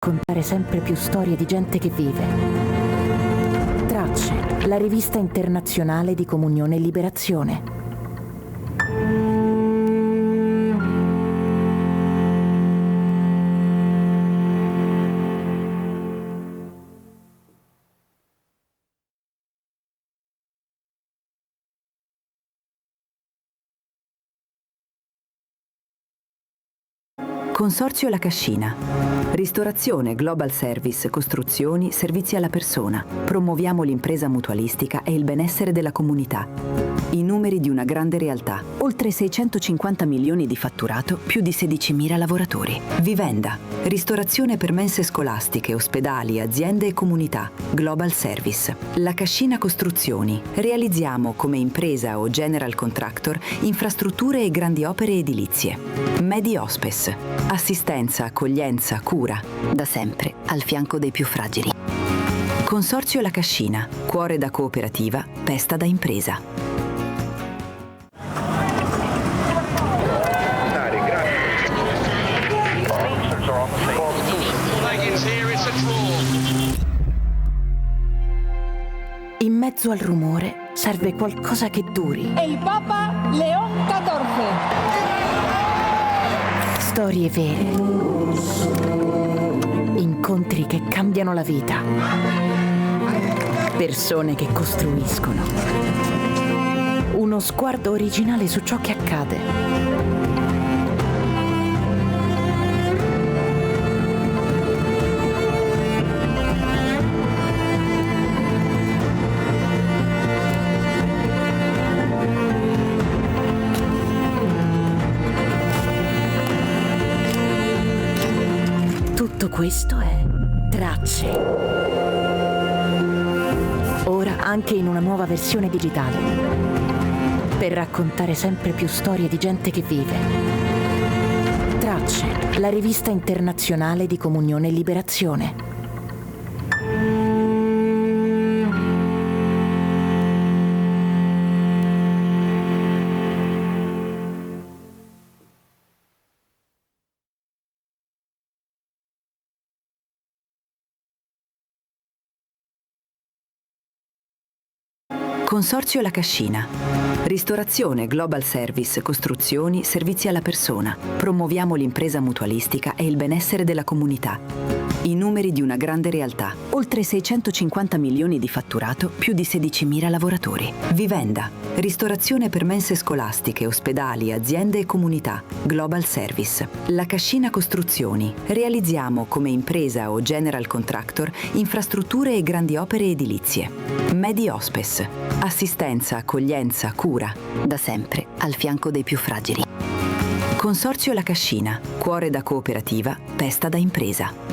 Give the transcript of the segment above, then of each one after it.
Contare sempre più storie di gente che vive. Tracce, la rivista internazionale di Comunione e Liberazione. Consorzio La Cascina. Ristorazione, Global Service, costruzioni, servizi alla persona. Promuoviamo l'impresa mutualistica e il benessere della comunità. I numeri di una grande realtà. Oltre 650 milioni di fatturato, più di 16.000 lavoratori. Vivenda. Ristorazione per mense scolastiche, ospedali, aziende e comunità. Global Service. La Cascina Costruzioni. Realizziamo come impresa o general contractor infrastrutture e grandi opere edilizie. Medi Hospes. Assistenza, accoglienza, cura. Da sempre al fianco dei più fragili. Consorzio La Cascina. Cuore da cooperativa, testa da impresa. In mezzo al rumore serve qualcosa che duri. Il Papa León XIV. Storie vere. Incontri che cambiano la vita. Persone che costruiscono. Uno sguardo originale su ciò che accade. Tutto questo è Tracce. Ora anche in una nuova versione digitale. Per raccontare sempre più storie di gente che vive. Tracce, la rivista internazionale di Comunione e Liberazione. Consorzio La Cascina. Ristorazione, Global Service, costruzioni, servizi alla persona. Promuoviamo l'impresa mutualistica e il benessere della comunità. I numeri di una grande realtà. Oltre 650 milioni di fatturato, più di 16.000 lavoratori. Vivenda. Ristorazione per mense scolastiche, ospedali, aziende e comunità. Global Service. La Cascina Costruzioni. Realizziamo come impresa o general contractor infrastrutture e grandi opere edilizie. Medi Hospes. Assistenza, accoglienza, cura. Da sempre al fianco dei più fragili. Consorzio La Cascina. Cuore da cooperativa, testa da impresa.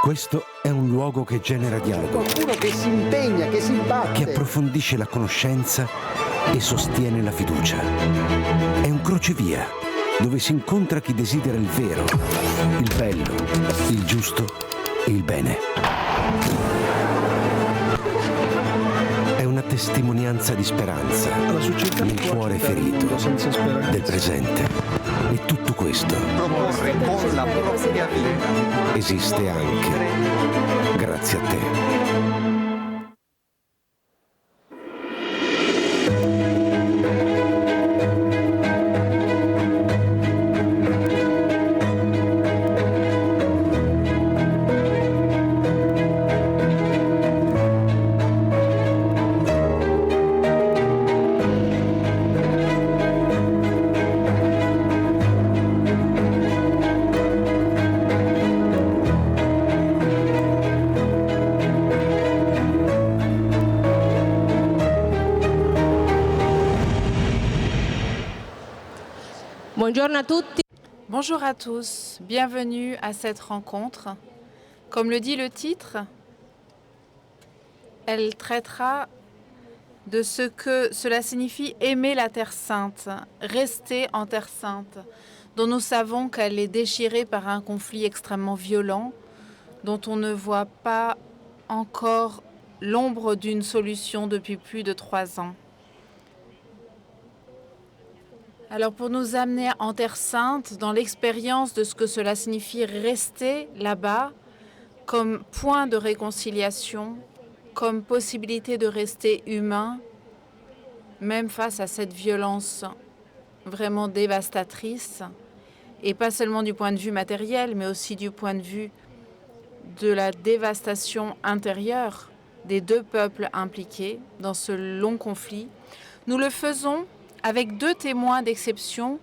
Questo è un luogo che genera dialogo, Qualcuno che si impegna, che si batte. che approfondisce la conoscenza e sostiene la fiducia. È un crocevia dove si incontra chi desidera il vero, il bello, il giusto e il bene. È una testimonianza di speranza nel cuore ferito del presente. E tutto questo Proporre con la propria vita. esiste anche grazie a te. Buongiorno a tutti. Bonjour à tous, bienvenue à cette rencontre. Comme le dit le titre, elle traitera de ce que cela signifie aimer la Terre Sainte, rester en Terre Sainte, dont nous savons qu'elle est déchirée par un conflit extrêmement violent, dont on ne voit pas encore l'ombre d'une solution depuis plus de 3 ans. Alors pour nous amener en Terre Sainte, dans l'expérience de ce que cela signifie rester là-bas, comme point de réconciliation, comme possibilité de rester humain, même face à cette violence vraiment dévastatrice, et pas seulement du point de vue matériel, mais aussi du point de vue de la dévastation intérieure des deux peuples impliqués dans ce long conflit. Nous le faisons avec 2 témoins d'exception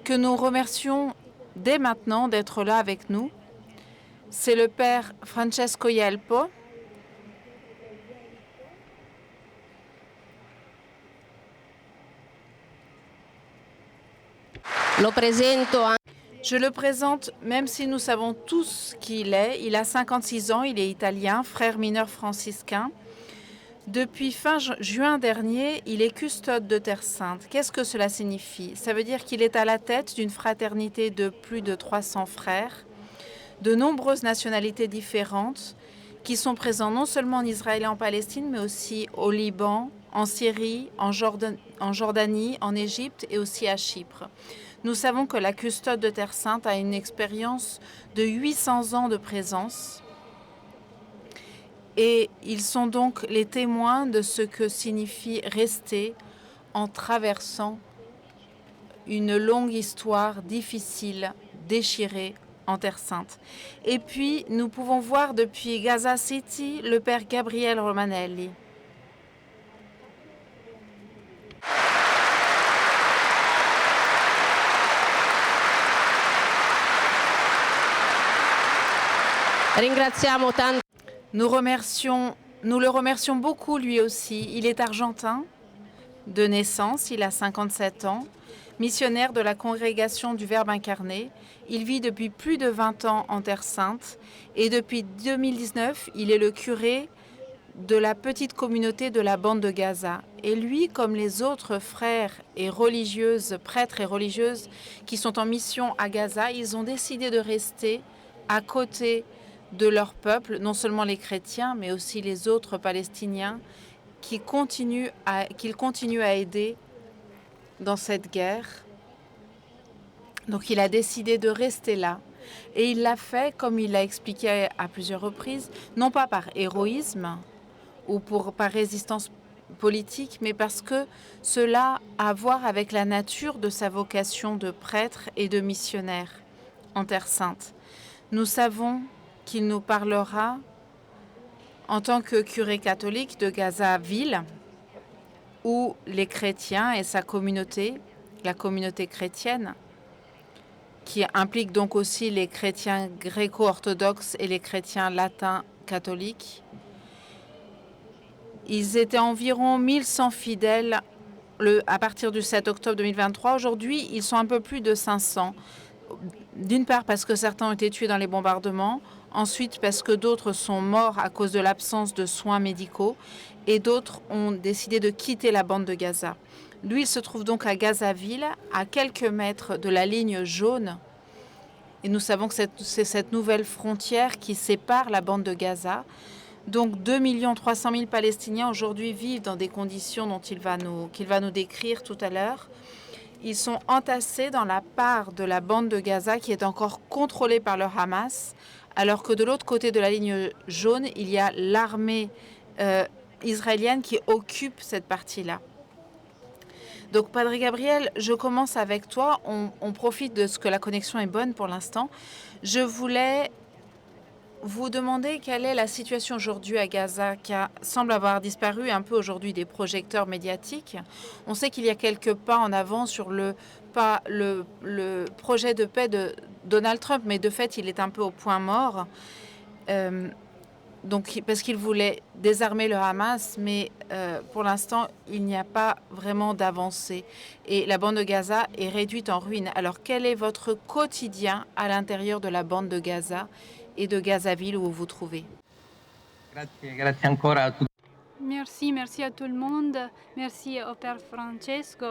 que nous remercions dès maintenant d'être là avec nous. C'est le père Francesco Yelpo, Lo presento anche. je le présente même si nous savons tous qui il est. Il a 56 ans, il est italien, frère mineur franciscain. Depuis fin juin dernier, il est custode de Terre Sainte. Qu'est-ce que cela signifie? Ça veut dire qu'il est à la tête d'une fraternité de plus de 300 frères, de nombreuses nationalités différentes, qui sont présents non seulement en Israël et en Palestine, mais aussi au Liban, en Syrie, en Jordanie, en Égypte et aussi à Chypre. Nous savons que la custode de Terre Sainte a une expérience de 800 ans de présence. Et ils sont donc les témoins de ce que signifie rester en traversant une longue histoire difficile, déchirée en Terre Sainte. Et puis, nous pouvons voir depuis Gaza City le père Gabriel Romanelli. Ringraziamo tanto. Nous le remercions beaucoup lui aussi. Il est argentin de naissance, il a 57 ans, missionnaire de la congrégation du Verbe incarné. Il vit depuis plus de 20 ans en Terre Sainte et depuis 2019, il est le curé de la petite communauté de la bande de Gaza. Et lui, comme les autres frères et religieuses, prêtres et religieuses qui sont en mission à Gaza, ils ont décidé de rester à côté de leur peuple, non seulement les chrétiens, mais aussi les autres Palestiniens qu'ils continuent à aider dans cette guerre. Donc il a décidé de rester là. Et il l'a fait, comme il l'a expliqué à plusieurs reprises, non pas par héroïsme ou par résistance politique, mais parce que cela a à voir avec la nature de sa vocation de prêtre et de missionnaire en Terre Sainte. Nous savons qu'il nous parlera en tant que curé catholique de Gaza-Ville, où les chrétiens et sa communauté, la communauté chrétienne, qui implique donc aussi les chrétiens gréco-orthodoxes et les chrétiens latins catholiques, ils étaient environ 1100 fidèles à partir du 7 octobre 2023. Aujourd'hui, ils sont un peu plus de 500. D'une part parce que certains ont été tués dans les bombardements, Ensuite, parce que d'autres sont morts à cause de l'absence de soins médicaux et d'autres ont décidé de quitter la bande de Gaza. Lui, il se trouve donc à Gazaville, à quelques mètres de la ligne jaune. Et nous savons que c'est cette nouvelle frontière qui sépare la bande de Gaza. Donc 2 300 000 Palestiniens aujourd'hui vivent dans des conditions dont qu'il va nous décrire tout à l'heure. Ils sont entassés dans la part de la bande de Gaza qui est encore contrôlée par le Hamas, alors que de l'autre côté de la ligne jaune, il y a l'armée israélienne qui occupe cette partie-là. Donc, Padre Gabriel, je commence avec toi. On profite de ce que la connexion est bonne pour l'instant. Je voulais vous demander quelle est la situation aujourd'hui à Gaza, qui semble avoir disparu un peu aujourd'hui des projecteurs médiatiques. On sait qu'il y a quelques pas en avant sur le projet de paix de Donald Trump, mais de fait, il est un peu au point mort. Donc, parce qu'il voulait désarmer le Hamas, mais pour l'instant, il n'y a pas vraiment d'avancée. Et la bande de Gaza est réduite en ruine. Alors, quel est votre quotidien à l'intérieur de la bande de Gaza et de Gazaville où vous vous trouvez? Merci à tout le monde. Merci au Père Francesco.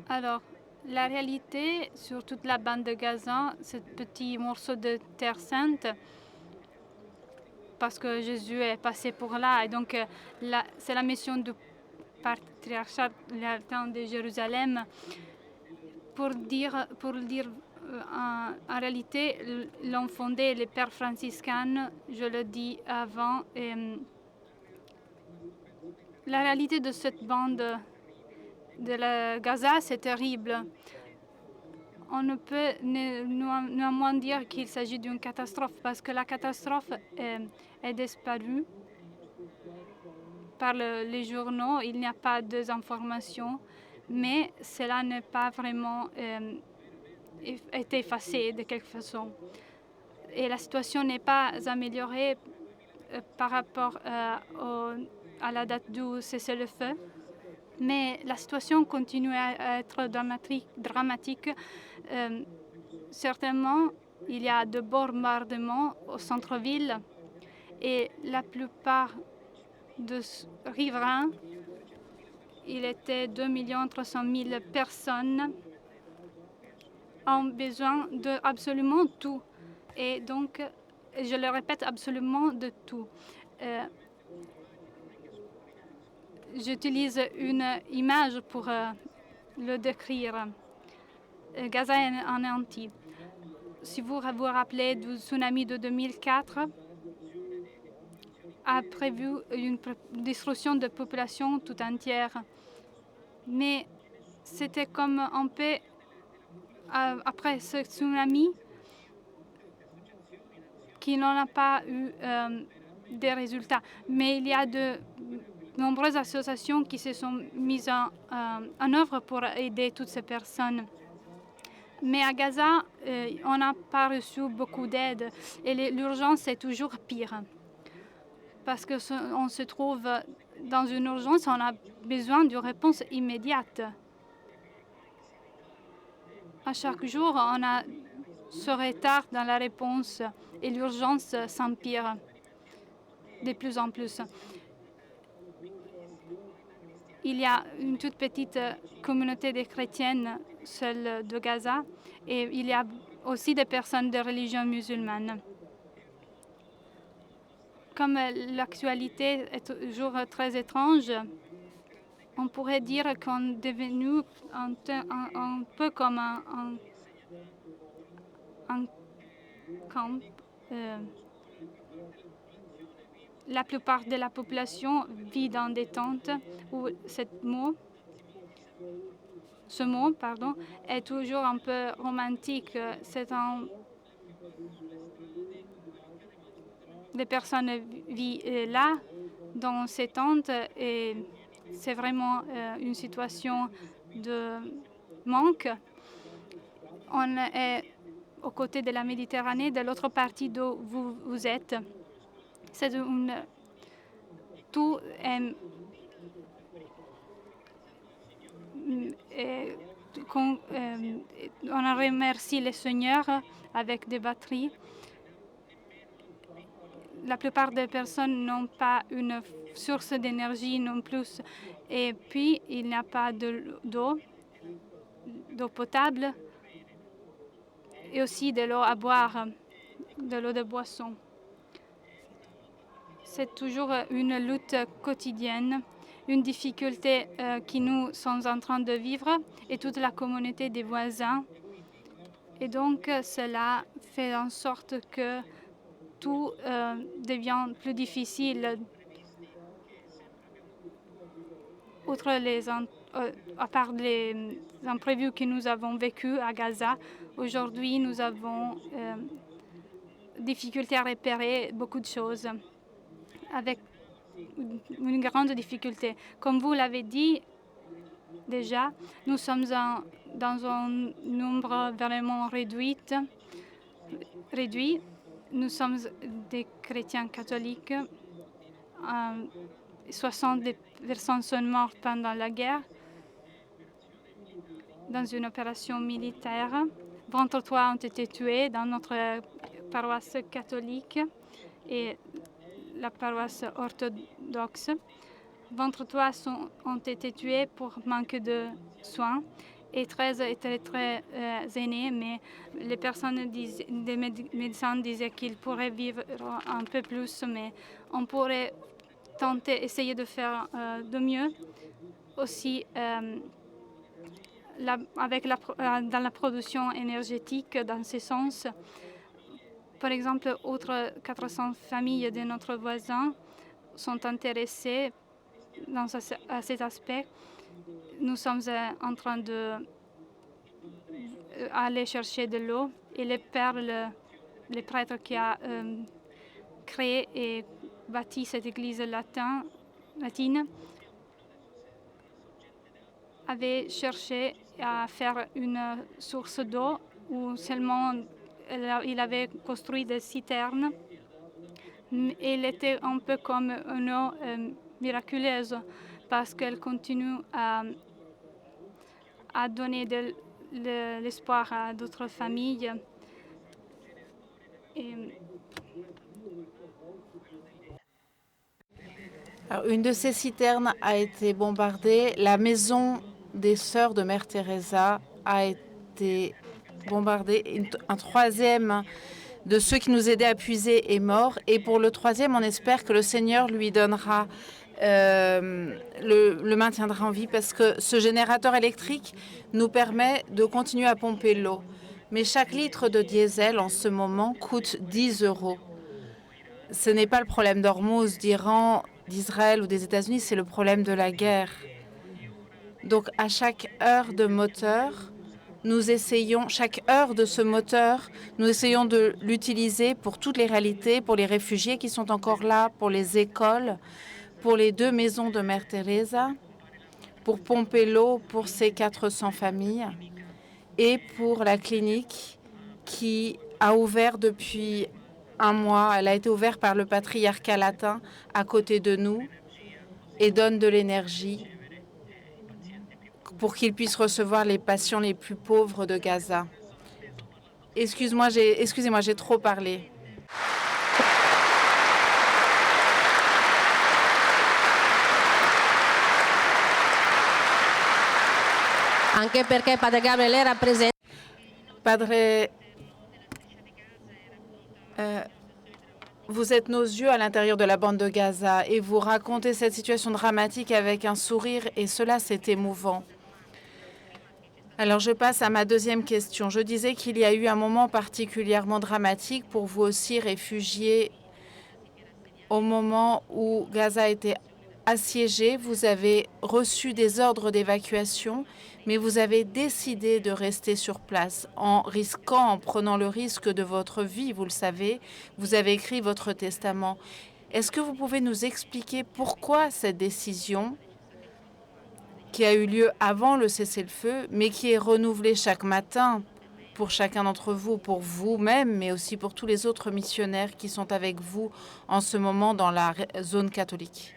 Alors, la réalité sur toute la bande de Gaza, ce petit morceau de terre sainte, parce que Jésus est passé pour là. Et donc, c'est la mission du patriarcat de Jérusalem pour dire en réalité, l'ont fondé les pères franciscains, je le dis avant. La réalité de cette bande de la Gaza, c'est terrible. On ne peut néanmoins dire qu'il s'agit d'une catastrophe parce que la catastrophe est disparue par les journaux. Il n'y a pas d'informations, mais cela n'est pas vraiment été effacé de quelque façon. Et la situation n'est pas améliorée par rapport à la date du cessez-le-feu. Mais la situation continue à être dramatique. Certainement, il y a de bombardements au centre-ville et la plupart des riverains, il était 2 300 000 personnes, ont besoin de absolument tout. Et donc, je le répète, absolument de tout. J'utilise une image pour le décrire. Gaza est anéanti. Si vous vous rappelez du tsunami de 2004, a prévu une destruction de population tout entière. Mais c'était comme un peu après ce tsunami qui n'en a pas eu des résultats. Mais il y a de nombreuses associations qui se sont mises en œuvre pour aider toutes ces personnes. Mais à Gaza, on n'a pas reçu beaucoup d'aide et l'urgence est toujours pire. Parce qu'on se trouve dans une urgence, on a besoin d'une réponse immédiate. À chaque jour, on a ce retard dans la réponse et l'urgence s'empire de plus en plus. Il y a une toute petite communauté de chrétiennes seules de Gaza et il y a aussi des personnes de religion musulmane. Comme l'actualité est toujours très étrange, on pourrait dire qu'on est devenu un peu comme un camp. La plupart de la population vit dans des tentes où ce mot est toujours un peu romantique. Les personnes vivent là, dans ces tentes, et c'est vraiment une situation de manque. On est aux côtés de la Méditerranée, de l'autre partie d'où vous êtes. on remercie le Seigneur avec des batteries. La plupart des personnes n'ont pas une source d'énergie non plus. Et puis, il n'y a pas d'eau potable et aussi de l'eau à boire, de l'eau de boisson. C'est toujours une lutte quotidienne, une difficulté que nous sommes en train de vivre et toute la communauté des voisins. Et donc, cela fait en sorte que tout devient plus difficile. À part les imprévus que nous avons vécus à Gaza, aujourd'hui, nous avons difficulté à repérer beaucoup de choses, avec une grande difficulté. Comme vous l'avez dit déjà, nous sommes dans un nombre vraiment réduit. Nous sommes des chrétiens catholiques. 60 personnes sont mortes pendant la guerre dans une opération militaire. 23 ont été tués dans notre paroisse catholique et la paroisse orthodoxe. 23 ont été tués pour manque de soins et 13 étaient très aînés, mais les les médecins disaient qu'ils pourraient vivre un peu plus, mais on pourrait tenter, essayer de faire de mieux. Aussi, dans la production énergétique, dans ce sens, par exemple, autres 400 familles de notre voisin sont intéressées à cet aspect. Nous sommes en train d'aller chercher de l'eau et le prêtre qui a créé et bâti cette église latine avait cherché à faire une source d'eau où seulement il avait construit des citernes. Elle était un peu comme une eau miraculeuse parce qu'elle continue à donner de l'espoir à d'autres familles. Alors, une de ces citernes a été bombardée. La maison des sœurs de Mère Teresa a été bombardée. Un troisième de ceux qui nous aidaient à puiser est mort. Et pour le troisième, on espère que le Seigneur lui donnera, le maintiendra en vie parce que ce générateur électrique nous permet de continuer à pomper l'eau. Mais chaque litre de diesel en ce moment coûte 10 €. Ce n'est pas le problème d'Ormuz, d'Iran, d'Israël ou des États-Unis, c'est le problème de la guerre. Donc à chaque heure de moteur, chaque heure de ce moteur, nous essayons de l'utiliser pour toutes les réalités, pour les réfugiés qui sont encore là, pour les écoles, pour les 2 maisons de Mère Teresa, pour pomper l'eau pour ces 400 familles et pour la clinique qui a ouvert depuis un mois. Elle a été ouverte par le patriarcat latin à côté de nous et donne de l'énergie pour qu'ils puissent recevoir les patients les plus pauvres de Gaza. Excusez-moi, j'ai trop parlé. Anche perché Padre Gabriel era presente. Padre, vous êtes nos yeux à l'intérieur de la bande de Gaza et vous racontez cette situation dramatique avec un sourire et cela, c'est émouvant. Alors, je passe à ma deuxième question. Je disais qu'il y a eu un moment particulièrement dramatique pour vous aussi, réfugiés, au moment où Gaza était assiégé. Vous avez reçu des ordres d'évacuation, mais vous avez décidé de rester sur place en prenant le risque de votre vie. Vous le savez, vous avez écrit votre testament. Est-ce que vous pouvez nous expliquer pourquoi cette décision qui a eu lieu avant le cessez-le-feu, mais qui est renouvelée chaque matin pour chacun d'entre vous, pour vous-même, mais aussi pour tous les autres missionnaires qui sont avec vous en ce moment dans la zone catholique?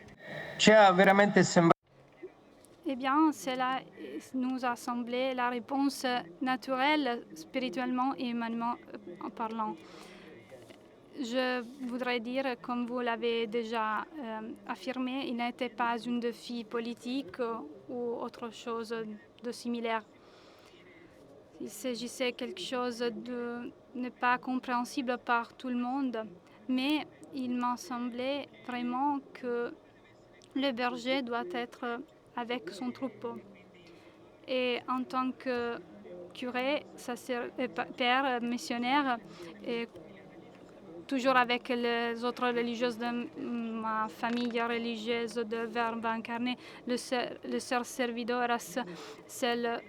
Eh bien, cela nous a semblé la réponse naturelle, spirituellement et humainement en parlant. Je voudrais dire, comme vous l'avez déjà affirmé, il n'était pas une défi politique ou autre chose de similaire. Il s'agissait de quelque chose de ne pas compréhensible par tout le monde, mais il m'a semblé vraiment que le berger doit être avec son troupeau. Et en tant que curé, père, missionnaire, et toujours avec les autres religieuses de ma famille religieuse de Verbe incarné, le sœur Servidoras, celle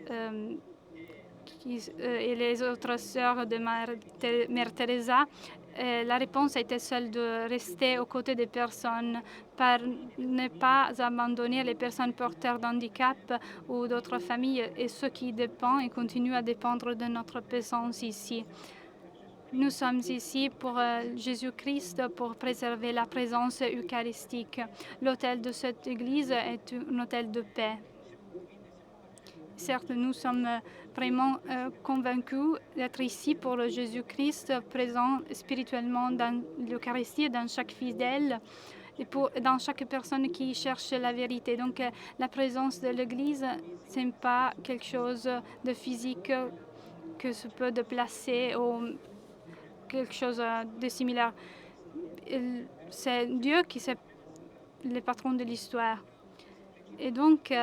et les autres sœurs de Mère Teresa, la réponse a été celle de rester aux côtés des personnes, par ne pas abandonner les personnes porteurs d'handicap ou d'autres familles et ceux qui dépendent et continuent à dépendre de notre présence ici. Nous sommes ici pour Jésus-Christ, pour préserver la présence eucharistique. L'autel de cette église est un autel de paix. Certes, nous sommes vraiment convaincus d'être ici pour Jésus-Christ, présent spirituellement dans l'Eucharistie, dans chaque fidèle et dans chaque personne qui cherche la vérité. Donc, la présence de l'Église, ce n'est pas quelque chose de physique que se peut déplacer ou quelque chose de similaire. C'est Dieu qui est le patron de l'histoire. Et donc,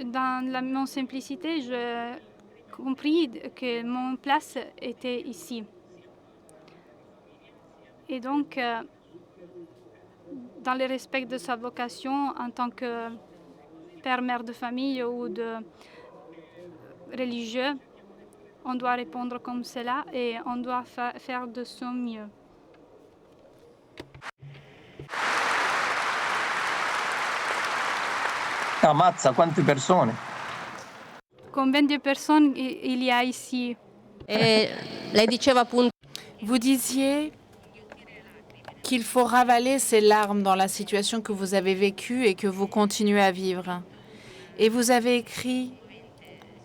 dans mon simplicité, j'ai compris que mon place était ici. Et donc, dans le respect de sa vocation en tant que père, mère de famille ou de religieux, on doit répondre comme cela et on doit faire de son mieux. Ammazza, quante persone! Combien de personnes il y a ici? Lei diceva appunto. Vous disiez qu'il faut ravaler ses larmes dans la situation que vous avez vécue et que vous continuez à vivre. Et vous avez écrit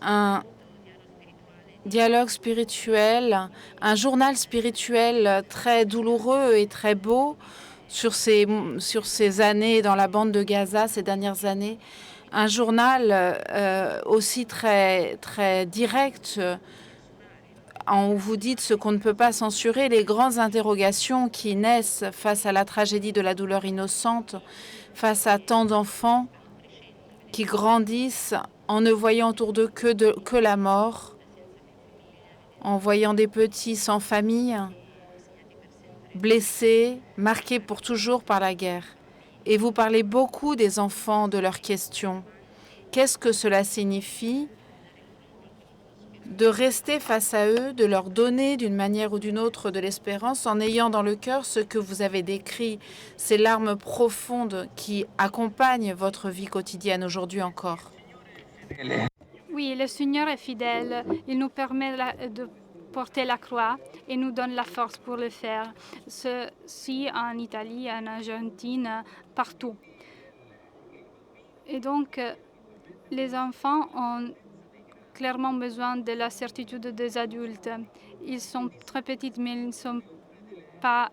un dialogue spirituel, un journal spirituel très douloureux et très beau sur ces années dans la bande de Gaza, ces dernières années. Un journal aussi très, très direct, où vous dites ce qu'on ne peut pas censurer, les grandes interrogations qui naissent face à la tragédie de la douleur innocente, face à tant d'enfants qui grandissent en ne voyant autour d'eux que la mort, en voyant des petits sans famille, blessés, marqués pour toujours par la guerre. Et vous parlez beaucoup des enfants, de leurs questions. Qu'est-ce que cela signifie de rester face à eux, de leur donner d'une manière ou d'une autre de l'espérance en ayant dans le cœur ce que vous avez décrit, ces larmes profondes qui accompagnent votre vie quotidienne aujourd'hui encore? Oui, le Seigneur est fidèle. Il nous permet de porter la croix et nous donne la force pour le faire. Ceci en Italie, en Argentine, partout. Et donc, les enfants ont clairement besoin de la certitude des adultes. Ils sont très petits, mais ils ne sont pas...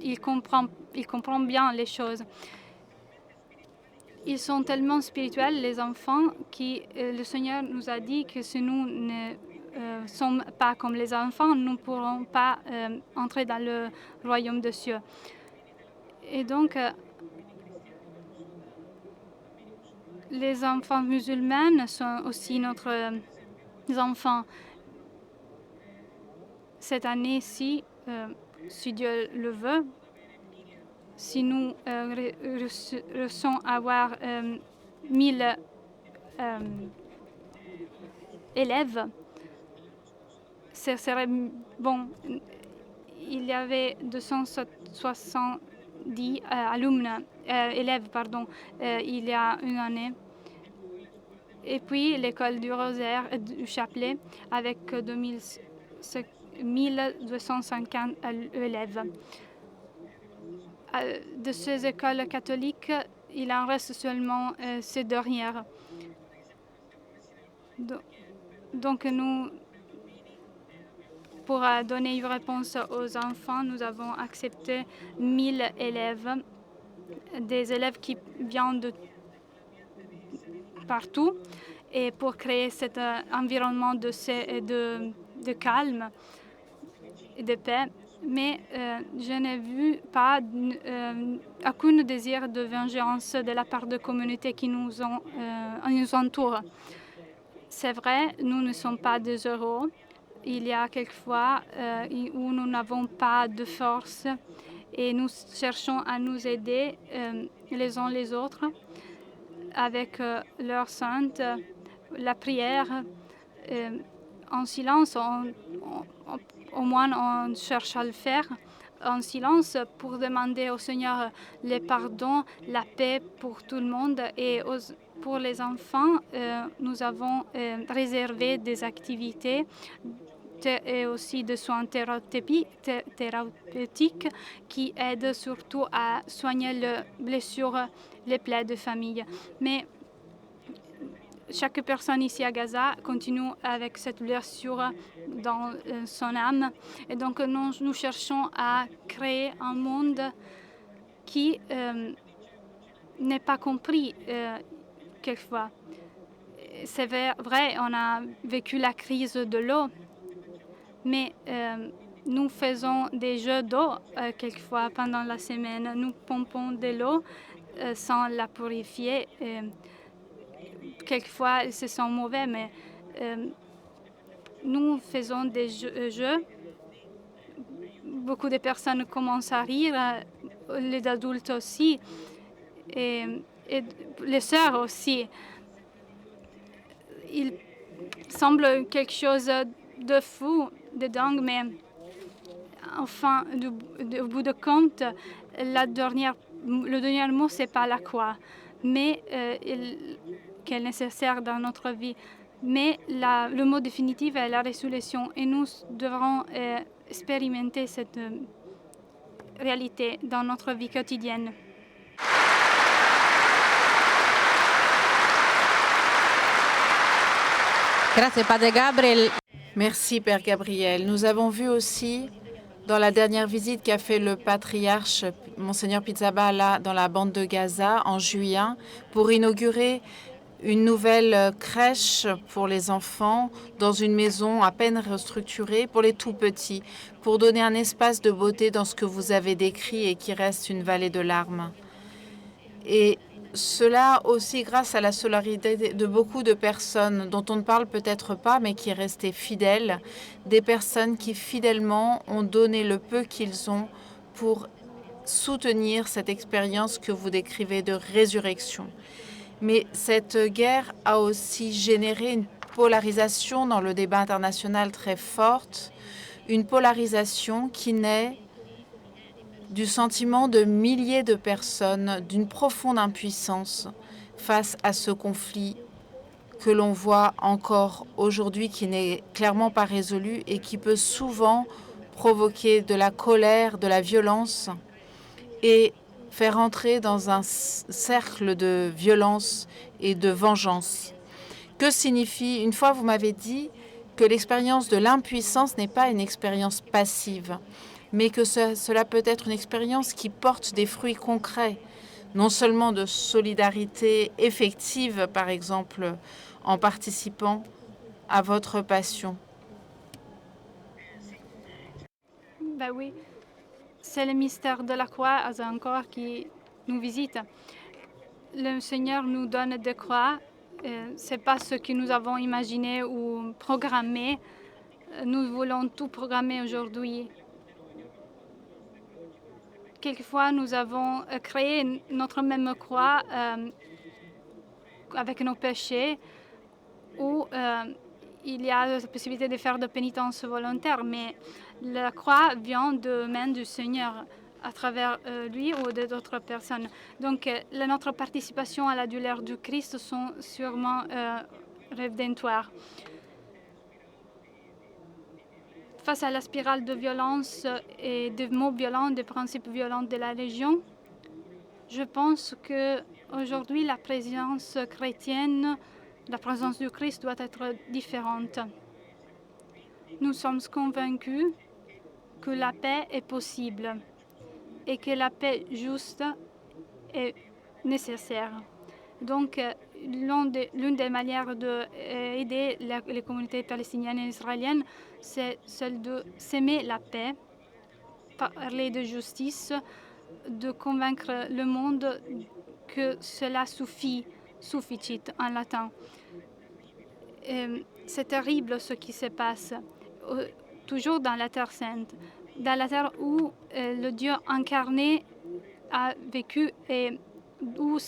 ils comprennent bien les choses. Ils sont tellement spirituels, les enfants, que le Seigneur nous a dit que si nous ne sommes pas comme les enfants, nous ne pourrons pas entrer dans le royaume des cieux. Et donc, les enfants musulmans sont aussi notre enfants. Cette année-ci, si Dieu le veut, si nous réussissons à avoir 1000 élèves, ce serait bon. Il y avait 270 élèves, il y a une année. Et puis l'école du Rosaire, du Chapelet, avec 1250 élèves. De ces écoles catholiques, il en reste seulement ces dernières. Donc nous, pour donner une réponse aux enfants, nous avons accepté 1000 élèves, des élèves qui viennent de partout, et pour créer cet environnement de calme et de paix. Mais je n'ai vu pas aucun désir de vengeance de la part de communautés qui nous entourent. C'est vrai, nous ne sommes pas des héros. Il y a quelquefois où nous n'avons pas de force et nous cherchons à nous aider les uns les autres avec leur sainte, la prière, en silence. Au moins, on cherche à le faire en silence pour demander au Seigneur le pardon, la paix pour tout le monde. Et pour les enfants, nous avons réservé des activités et aussi des soins thérapeutiques qui aident surtout à soigner les blessures, les plaies de famille. Mais chaque personne ici à Gaza continue avec cette blessure dans son âme. Et donc, nous cherchons à créer un monde qui n'est pas compris quelquefois. C'est vrai, on a vécu la crise de l'eau, mais nous faisons des jeux d'eau quelquefois pendant la semaine. Nous pompons de l'eau sans la purifier. Quelquefois, ils se sont mauvais, mais nous faisons des jeux. Beaucoup de personnes commencent à rire, les adultes aussi, et les sœurs aussi. Il semble quelque chose de fou, de dingue, mais enfin, au bout de compte, le dernier mot, ce n'est pas la croix, mais qui est nécessaire dans notre vie. Mais le mot définitif est la résurrection, et nous devrons expérimenter cette réalité dans notre vie quotidienne. Grazie, Padre Gabriel. Merci, Père Gabriel. Nous avons vu aussi, dans la dernière visite qu'a fait le patriarche Monseigneur Pizzaballa dans la bande de Gaza en juillet, pour inaugurer une nouvelle crèche pour les enfants dans une maison à peine restructurée pour les tout-petits, pour donner un espace de beauté dans ce que vous avez décrit et qui reste une vallée de larmes. Et cela aussi grâce à la solidarité de beaucoup de personnes dont on ne parle peut-être pas, mais qui est restée fidèle, des personnes qui fidèlement ont donné le peu qu'ils ont pour soutenir cette expérience que vous décrivez de résurrection. Mais cette guerre a aussi généré une polarisation dans le débat international très forte, une polarisation qui naît du sentiment de milliers de personnes, d'une profonde impuissance face à ce conflit que l'on voit encore aujourd'hui, qui n'est clairement pas résolu et qui peut souvent provoquer de la colère, de la violence et faire entrer dans un cercle de violence et de vengeance. Que signifie, une fois vous m'avez dit que l'expérience de l'impuissance n'est pas une expérience passive, mais que cela peut être une expérience qui porte des fruits concrets, non seulement de solidarité effective, par exemple, en participant à votre passion. Ben oui, c'est le mystère de la croix encore qui nous visite. Le Seigneur nous donne des croix. Ce n'est pas ce que nous avons imaginé ou programmé. Nous voulons tout programmer aujourd'hui. Quelquefois, nous avons créé notre même croix avec nos péchés, où il y a la possibilité de faire de pénitence volontaire, mais la croix vient de main du Seigneur à travers lui ou d'autres personnes. Donc, notre participation à la douleur du Christ sont sûrement rédemptoires. Face à la spirale de violence et des mots violents, des principes violents de la Légion, je pense que aujourd'hui, la présence chrétienne, la présence du Christ doit être différente. Nous sommes convaincus que la paix est possible et que la paix juste est nécessaire. Donc, l'une des manières d'aider les communautés palestiniennes et israéliennes, c'est celle de s'aimer la paix, parler de justice, de convaincre le monde que cela suffit, sufficit en latin. C'est terrible ce qui se passe, toujours dans la Terre sainte, dans la terre où le Dieu incarné a vécu et où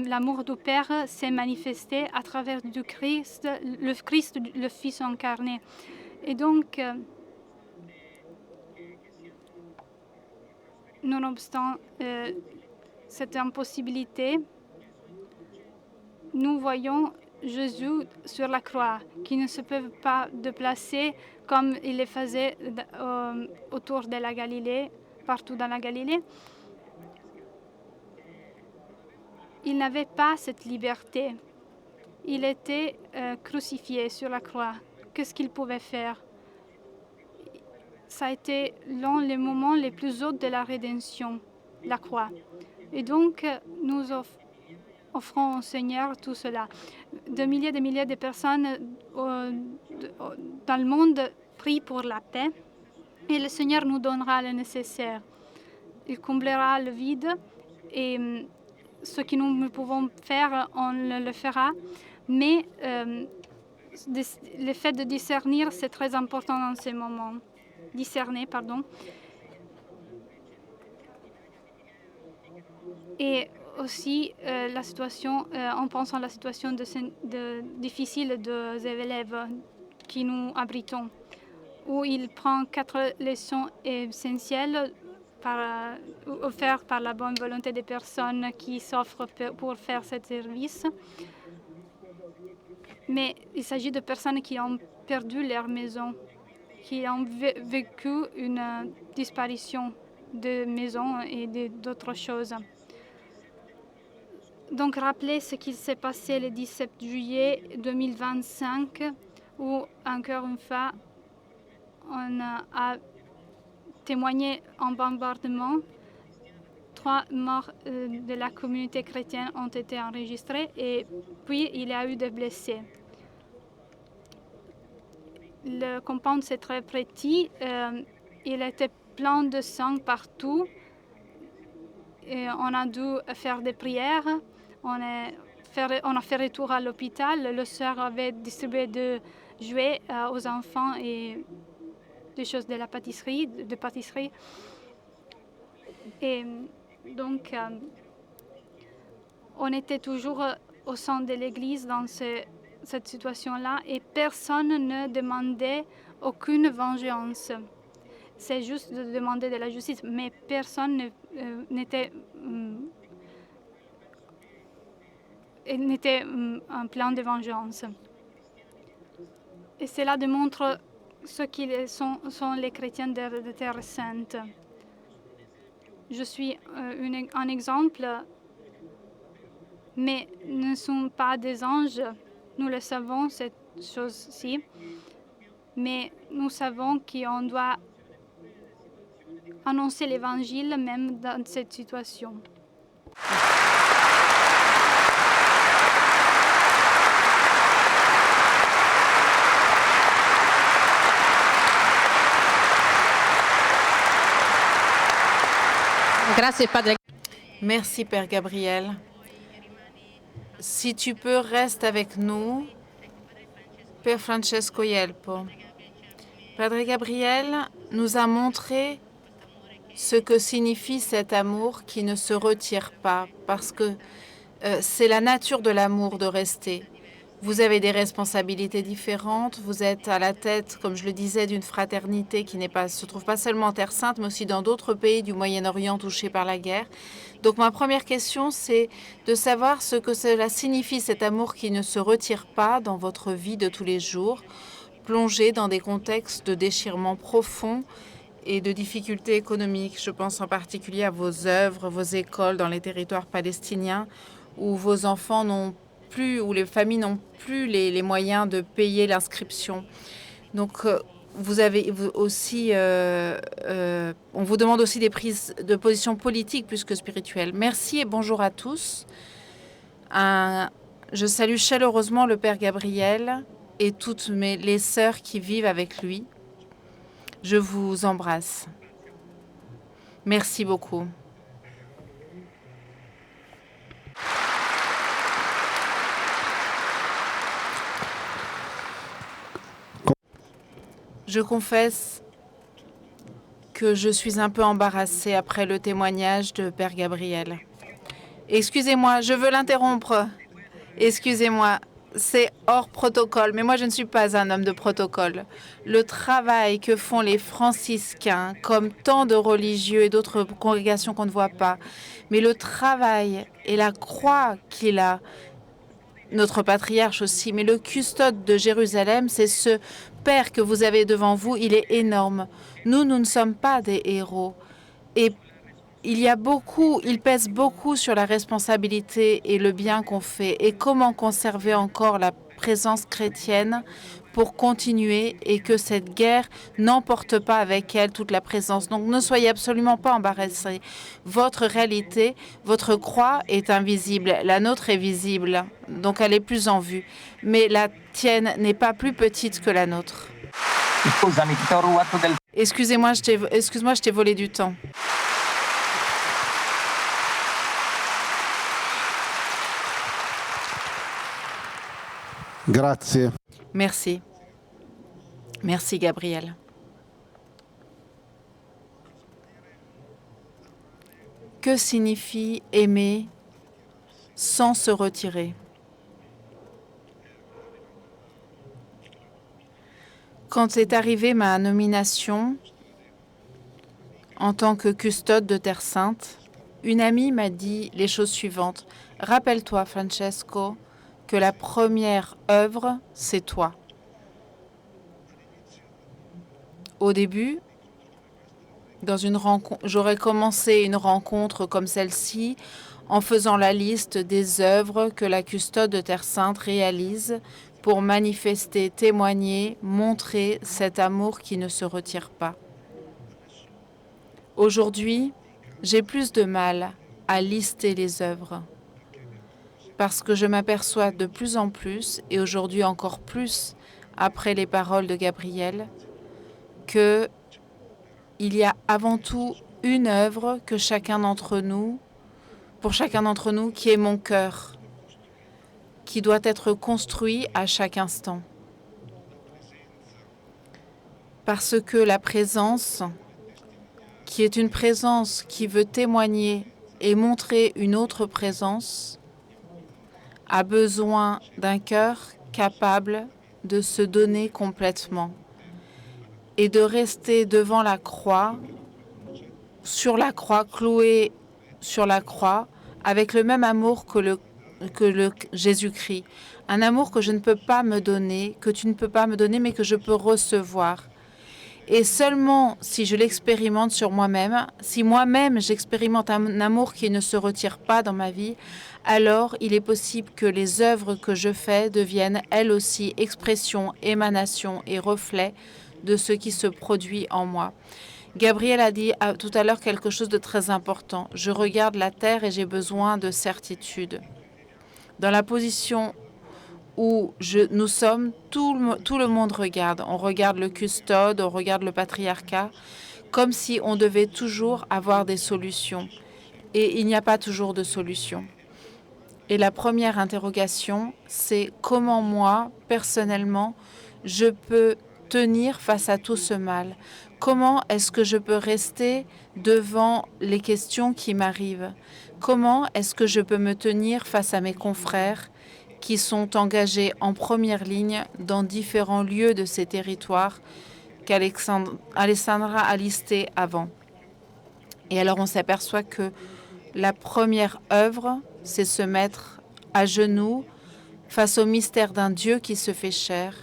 l'amour du Père s'est manifesté à travers du Christ, le Fils incarné. Et donc, nonobstant cette impossibilité, nous voyons Jésus sur la croix, qui ne se peut pas déplacer comme il le faisait autour de la Galilée, partout dans la Galilée. Il n'avait pas cette liberté. Il était crucifié sur la croix. Qu'est-ce qu'il pouvait faire? Ça a été l'un des moments les plus hauts de la rédemption, la croix. Et donc, nous offrons au Seigneur tout cela. Des milliers de personnes dans le monde prient pour la paix et le Seigneur nous donnera le nécessaire. Il comblera le vide et ce que nous pouvons faire, on le fera. Mais le fait de discernir, c'est très important dans ces moments. Discerner, pardon. Et aussi, la situation, on pense à la situation difficile des élèves qui nous abritons, où il prend 4 leçons essentielles offertes par la bonne volonté des personnes qui s'offrent pour faire ce service. Mais il s'agit de personnes qui ont perdu leur maison, qui ont vécu une disparition de maison et d'autres choses. Donc, rappelez ce qui s'est passé le 17 juillet 2025, où, encore une fois, on a témoigné un bombardement. 3 morts de la communauté chrétienne ont été enregistrés et puis il y a eu des blessés. Le compound, c'est très petit. Il était plein de sang partout. Et on a dû faire des prières. On a fait retour à l'hôpital. Le sœur avait distribué des jouets aux enfants et des choses de la pâtisserie, Et donc, on était toujours au sein de l'Église dans cette situation-là et personne ne demandait aucune vengeance. C'est juste de demander de la justice, mais personne n'était un plan de vengeance. Et cela démontre ce qu'ils sont les chrétiens de Terre Sainte. Je suis un exemple, mais ne sont pas des anges. Nous le savons, cette chose-ci. Mais nous savons qu'on doit annoncer l'Évangile même dans cette situation. Merci, Père Gabriel. Si tu peux, reste avec nous. Père Francesco Yelpo. Padre Gabriel nous a montré ce que signifie cet amour qui ne se retire pas, parce que c'est la nature de l'amour de rester. Vous avez des responsabilités différentes, vous êtes à la tête, comme je le disais, d'une fraternité qui se trouve pas seulement en Terre Sainte, mais aussi dans d'autres pays du Moyen-Orient touchés par la guerre. Donc ma première question, c'est de savoir ce que cela signifie, cet amour qui ne se retire pas dans votre vie de tous les jours, plongé dans des contextes de déchirement profond et de difficultés économiques. Je pense en particulier à vos œuvres, vos écoles dans les territoires palestiniens, où vos enfants n'ont plus, où les familles n'ont plus les moyens de payer l'inscription. Donc, vous avez aussi, on vous demande aussi des prises de position politiques plus que spirituelles. Merci et bonjour à tous. Je salue chaleureusement le Père Gabriel et toutes les sœurs qui vivent avec lui. Je vous embrasse. Merci beaucoup. Je confesse que je suis un peu embarrassée après le témoignage de Père Gabriel. Excusez-moi, je veux l'interrompre. Excusez-moi, c'est hors protocole, mais moi je ne suis pas un homme de protocole. Le travail que font les franciscains, comme tant de religieux et d'autres congrégations qu'on ne voit pas, mais le travail et la croix qu'il a, notre patriarche aussi, mais le custode de Jérusalem, c'est ce Père que vous avez devant vous, il est énorme. Nous ne sommes pas des héros. Et il pèse beaucoup sur la responsabilité et le bien qu'on fait. Et comment conserver encore la présence chrétienne pour continuer et que cette guerre n'emporte pas avec elle toute la présence. Donc ne soyez absolument pas embarrassés. Votre réalité, votre croix est invisible. La nôtre est visible, donc elle est plus en vue. Mais la tienne n'est pas plus petite que la nôtre. Excuse-moi, je t'ai volé du temps. Grazie. Merci. Merci, Gabriel. Que signifie aimer sans se retirer? Quand est arrivée ma nomination en tant que custode de Terre Sainte, une amie m'a dit les choses suivantes. Rappelle-toi, Francesco, que la première œuvre, c'est toi. Au début, j'aurais commencé une rencontre comme celle-ci en faisant la liste des œuvres que la custode de Terre Sainte réalise pour manifester, témoigner, montrer cet amour qui ne se retire pas. Aujourd'hui, j'ai plus de mal à lister les œuvres parce que je m'aperçois de plus en plus, et aujourd'hui encore plus après les paroles de Gabriel, qu'il y a avant tout une œuvre que pour chacun d'entre nous, qui est mon cœur, qui doit être construit à chaque instant. Parce que la présence, qui est une présence qui veut témoigner et montrer une autre présence, a besoin d'un cœur capable de se donner complètement et de rester devant la croix, sur la croix, cloué sur la croix, avec le même amour que le Jésus-Christ. Un amour que je ne peux pas me donner, que tu ne peux pas me donner, mais que je peux recevoir. Et seulement si je l'expérimente sur moi-même, si moi-même j'expérimente un amour qui ne se retire pas dans ma vie, alors il est possible que les œuvres que je fais deviennent elles aussi expression, émanation et reflet de ce qui se produit en moi. Gabriel a dit tout à l'heure quelque chose de très important. Je regarde la terre et j'ai besoin de certitude. Dans la position où nous sommes, tout le monde regarde. On regarde le custode, on regarde le patriarcat, comme si on devait toujours avoir des solutions. Et il n'y a pas toujours de solution. Et la première interrogation, c'est comment moi, personnellement, je peux tenir face à tout ce mal? Comment est-ce que je peux rester devant les questions qui m'arrivent? Comment est-ce que je peux me tenir face à mes confrères qui sont engagés en première ligne dans différents lieux de ces territoires qu'Alessandra a listés avant? Et alors on s'aperçoit que la première œuvre, c'est se mettre à genoux face au mystère d'un Dieu qui se fait chair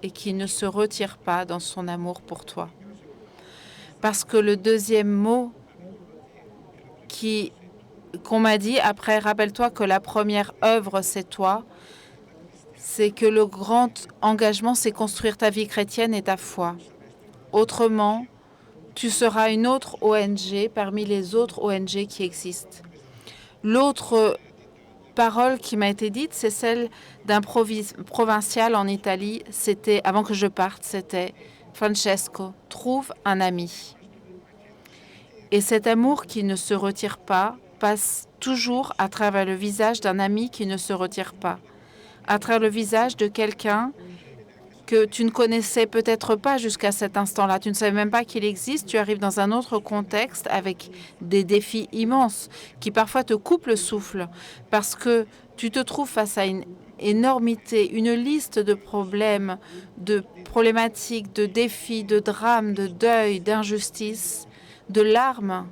et qui ne se retire pas dans son amour pour toi. Parce que le deuxième mot qui qu'on m'a dit après, rappelle-toi que la première œuvre, c'est toi. C'est que le grand engagement, c'est construire ta vie chrétienne et ta foi. Autrement, tu seras une autre ONG parmi les autres ONG qui existent. L'autre parole qui m'a été dite, c'est celle d'un provincial en Italie. C'était, avant que je parte, c'était Francesco, trouve un ami. Et cet amour qui ne se retire pas passe toujours à travers le visage d'un ami qui ne se retire pas, à travers le visage de quelqu'un que tu ne connaissais peut-être pas jusqu'à cet instant-là. Tu ne savais même pas qu'il existe. Tu arrives dans un autre contexte avec des défis immenses qui parfois te coupent le souffle parce que tu te trouves face à une énormité, une liste de problèmes, de problématiques, de défis, de drames, de deuil, d'injustice, de larmes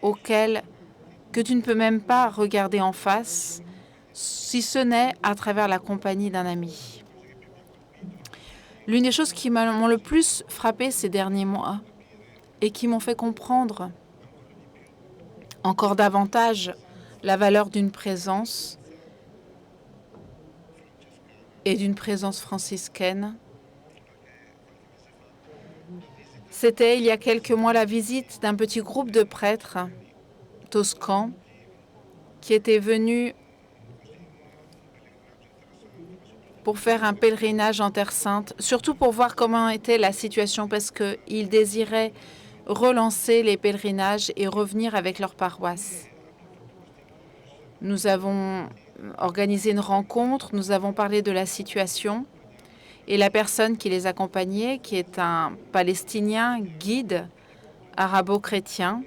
auxquelles que tu ne peux même pas regarder en face, si ce n'est à travers la compagnie d'un ami. L'une des choses qui m'ont le plus frappé ces derniers mois et qui m'ont fait comprendre encore davantage la valeur d'une présence et d'une présence franciscaine, c'était il y a quelques mois la visite d'un petit groupe de prêtres toscans qui étaient venus pour faire un pèlerinage en Terre Sainte, surtout pour voir comment était la situation, parce qu'ils désiraient relancer les pèlerinages et revenir avec leur paroisse. Nous avons organisé une rencontre, nous avons parlé de la situation, et la personne qui les accompagnait, qui est un Palestinien guide arabo-chrétien,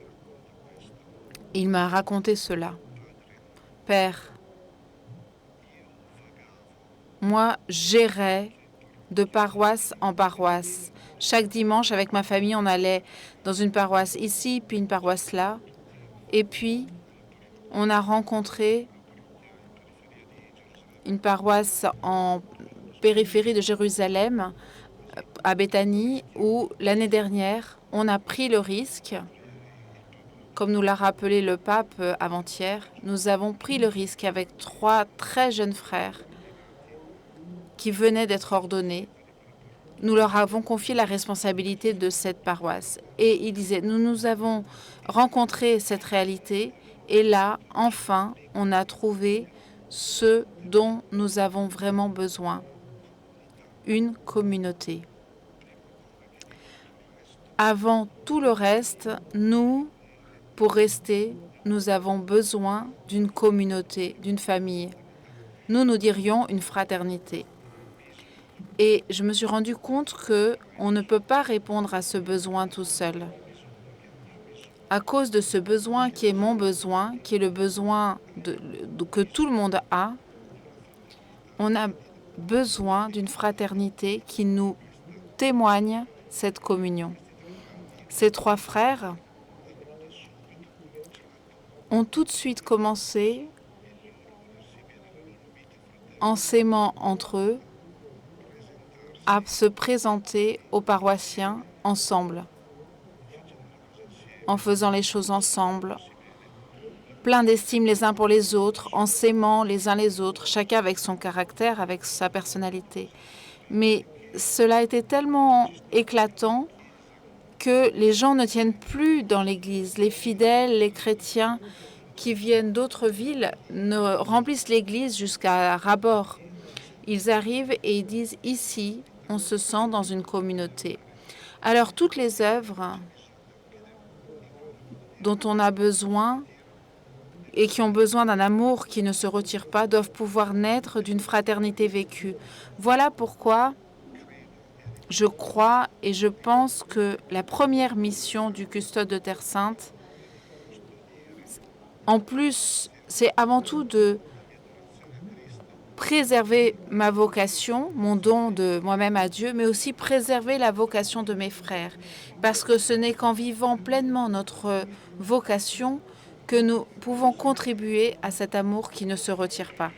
il m'a raconté cela. Père, moi, j'errais de paroisse en paroisse. Chaque dimanche, avec ma famille, on allait dans une paroisse ici, puis une paroisse là. Et puis, on a rencontré une paroisse en périphérie de Jérusalem, à Béthanie, où l'année dernière, on a pris le risque, comme nous l'a rappelé le pape avant-hier, nous avons pris le risque avec 3 très jeunes frères qui venaient d'être ordonnés. Nous leur avons confié la responsabilité de cette paroisse. Et il disait, nous avons rencontré cette réalité et là, enfin, on a trouvé ce dont nous avons vraiment besoin. Une communauté. Avant tout le reste, nous, pour rester, nous avons besoin d'une communauté, d'une famille. Nous dirions une fraternité. Et je me suis rendu compte qu'on ne peut pas répondre à ce besoin tout seul. À cause de ce besoin qui est mon besoin, qui est le besoin que tout le monde a, on a besoin d'une fraternité qui nous témoigne cette communion. Ces 3 frères ont tout de suite commencé en s'aimant entre eux à se présenter aux paroissiens ensemble, en faisant les choses ensemble, plein d'estime les uns pour les autres, en s'aimant les uns les autres, chacun avec son caractère, avec sa personnalité. Mais cela était tellement éclatant que les gens ne tiennent plus dans l'église. Les fidèles, les chrétiens qui viennent d'autres villes ne remplissent l'église jusqu'à ras-bord. Ils arrivent et ils disent « Ici, on se sent dans une communauté ». Alors, toutes les œuvres dont on a besoin et qui ont besoin d'un amour qui ne se retire pas doivent pouvoir naître d'une fraternité vécue. Voilà pourquoi je crois et je pense que la première mission du custode de Terre Sainte, en plus, c'est avant tout de préserver ma vocation, mon don de moi-même à Dieu, mais aussi préserver la vocation de mes frères. Parce que ce n'est qu'en vivant pleinement notre vocation que nous pouvons contribuer à cet amour qui ne se retire pas.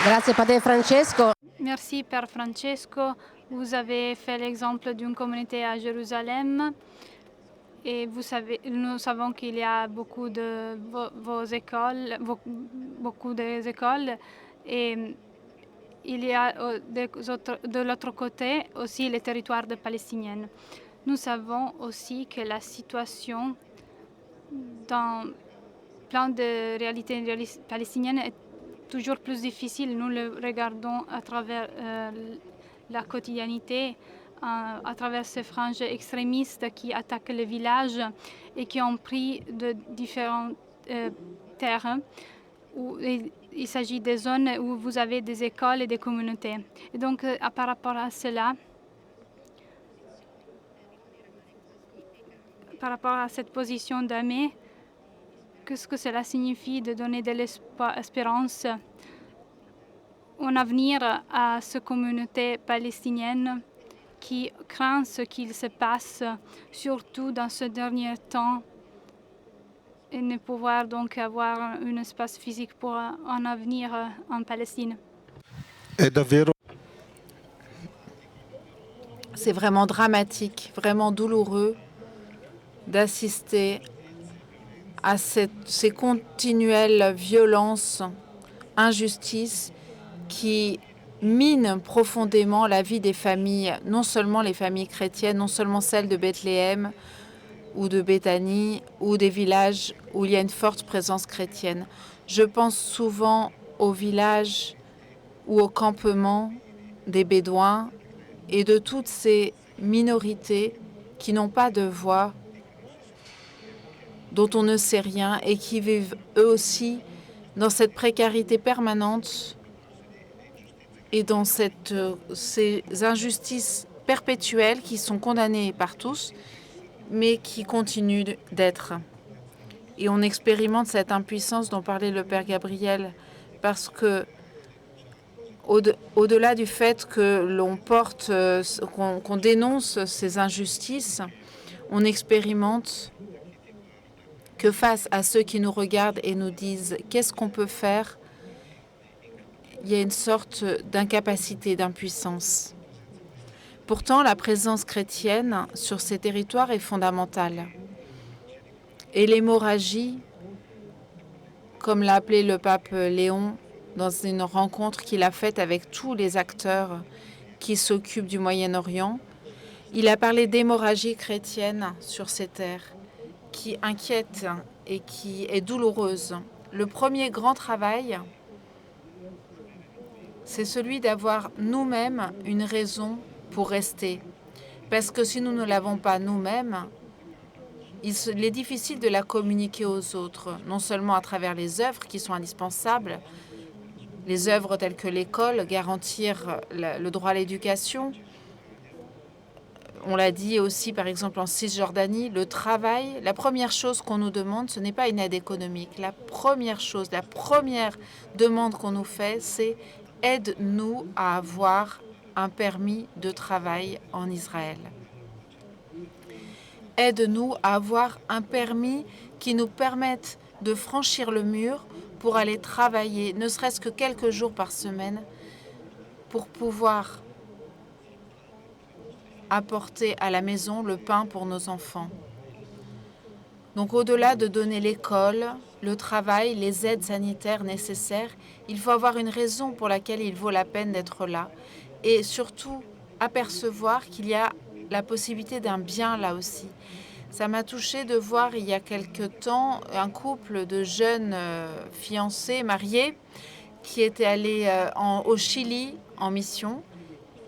Grazie Padre Francesco. Merci Père Francesco. Vous avez fait l'exemple d'une communauté à Jérusalem. Et nous savons qu'il y a beaucoup de vos écoles, beaucoup d'écoles. Et il y a de l'autre côté aussi les territoires de palestiniens. Nous savons aussi que la situation dans plein de réalités palestiniennes est toujours plus difficile. Nous le regardons à travers la quotidiennité, à travers ces franges extrémistes qui attaquent les villages et qui ont pris de différents terrains. Il s'agit des zones où vous avez des écoles et des communautés. Et donc, par rapport à cela, par rapport à cette position d'armée, qu'est-ce que cela signifie de donner de l'espérance, un avenir à ces communautés palestiniennes qui craignent ce qu'il se passe, surtout dans ce dernier temps, et ne pouvoir donc avoir un espace physique pour un avenir en Palestine. C'est vraiment dramatique, vraiment douloureux d'assister à ces continuelles violences, injustices qui minent profondément la vie des familles, non seulement les familles chrétiennes, non seulement celles de Bethléem ou de Béthanie ou des villages où il y a une forte présence chrétienne. Je pense souvent aux villages ou aux campements des Bédouins et de toutes ces minorités qui n'ont pas de voix, dont on ne sait rien et qui vivent eux aussi dans cette précarité permanente et dans ces injustices perpétuelles qui sont condamnées par tous, mais qui continuent d'être. Et on expérimente cette impuissance dont parlait le Père Gabriel, parce que au-delà du fait que l'on porte, qu'on dénonce ces injustices, on expérimente que face à ceux qui nous regardent et nous disent « qu'est-ce qu'on peut faire ?», il y a une sorte d'incapacité, d'impuissance. Pourtant, la présence chrétienne sur ces territoires est fondamentale. Et l'hémorragie, comme l'a appelé le pape Léon dans une rencontre qu'il a faite avec tous les acteurs qui s'occupent du Moyen-Orient, il a parlé d'hémorragie chrétienne sur ces terres qui inquiète et qui est douloureuse. Le premier grand travail, c'est celui d'avoir nous-mêmes une raison pour rester. Parce que si nous ne l'avons pas nous-mêmes, il est difficile de la communiquer aux autres, non seulement à travers les œuvres qui sont indispensables, les œuvres telles que l'école, garantir le droit à l'éducation. On l'a dit aussi, par exemple, en Cisjordanie, le travail, la première chose qu'on nous demande, ce n'est pas une aide économique. La première chose, la première demande qu'on nous fait, c'est « aide-nous à avoir un permis de travail en Israël. Aide-nous à avoir un permis qui nous permette de franchir le mur pour aller travailler, ne serait-ce que quelques jours par semaine, pour pouvoir apporter à la maison le pain pour nos enfants. » Donc au-delà de donner l'école, le travail, les aides sanitaires nécessaires, il faut avoir une raison pour laquelle il vaut la peine d'être là. Et surtout, apercevoir qu'il y a la possibilité d'un bien là aussi. Ça m'a touchée de voir il y a quelque temps un couple de jeunes fiancés, mariés, qui étaient allés au Chili en mission.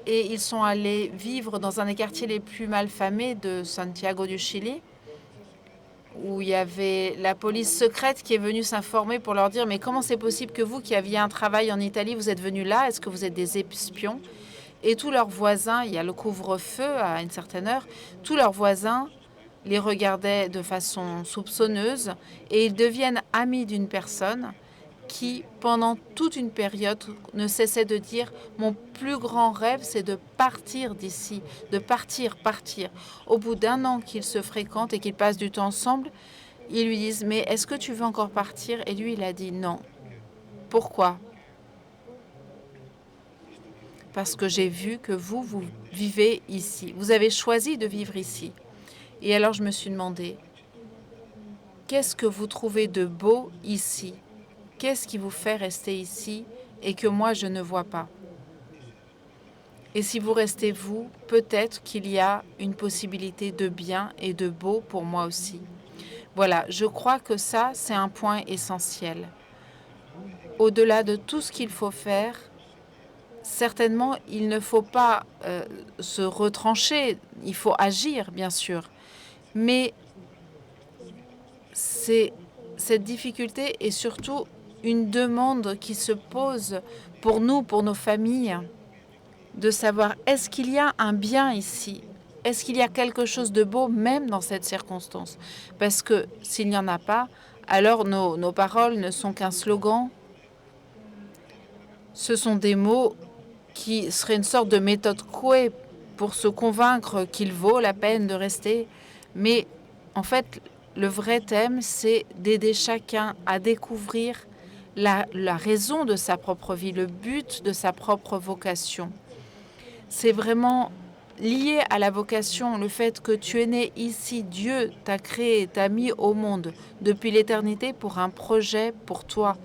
Et ils sont allés vivre dans un des quartiers les plus malfamés de Santiago du Chili, où il y avait la police secrète qui est venue s'informer pour leur dire « Mais comment c'est possible que vous, qui aviez un travail en Italie, vous êtes venus là? Est-ce que vous êtes des espions ?» Et tous leurs voisins, il y a le couvre-feu à une certaine heure, tous leurs voisins les regardaient de façon soupçonneuse et ils deviennent amis d'une personne qui, pendant toute une période, ne cessait de dire « Mon plus grand rêve, c'est de partir d'ici, de partir. » Au bout d'un an qu'ils se fréquentent et qu'ils passent du temps ensemble, ils lui disent « Mais est-ce que tu veux encore partir ?» Et lui, il a dit « Non. » Pourquoi ? parce que j'ai vu que vous vivez ici. Vous avez choisi de vivre ici. Et alors je me suis demandé, qu'est-ce que vous trouvez de beau ici? Qu'est-ce qui vous fait rester ici et que moi je ne vois pas? Et si vous restez vous, peut-être qu'il y a une possibilité de bien et de beau pour moi aussi. Voilà, je crois que ça, c'est un point essentiel. Au-delà de tout ce qu'il faut faire, certainement, il ne faut pas se retrancher, il faut agir, bien sûr. Mais cette difficulté est surtout une demande qui se pose pour nous, pour nos familles, de savoir est-ce qu'il y a un bien ici? Est-ce qu'il y a quelque chose de beau même dans cette circonstance? Parce que s'il n'y en a pas, alors nos paroles ne sont qu'un slogan. Ce sont des mots qui seraient une sorte de méthode Coué pour se convaincre qu'il vaut la peine de rester. Mais en fait, le vrai thème, c'est d'aider chacun à découvrir la raison de sa propre vie, le but de sa propre vocation. C'est vraiment lié à la vocation, le fait que tu es né ici, Dieu t'a créé, t'a mis au monde depuis l'éternité pour un projet pour toi.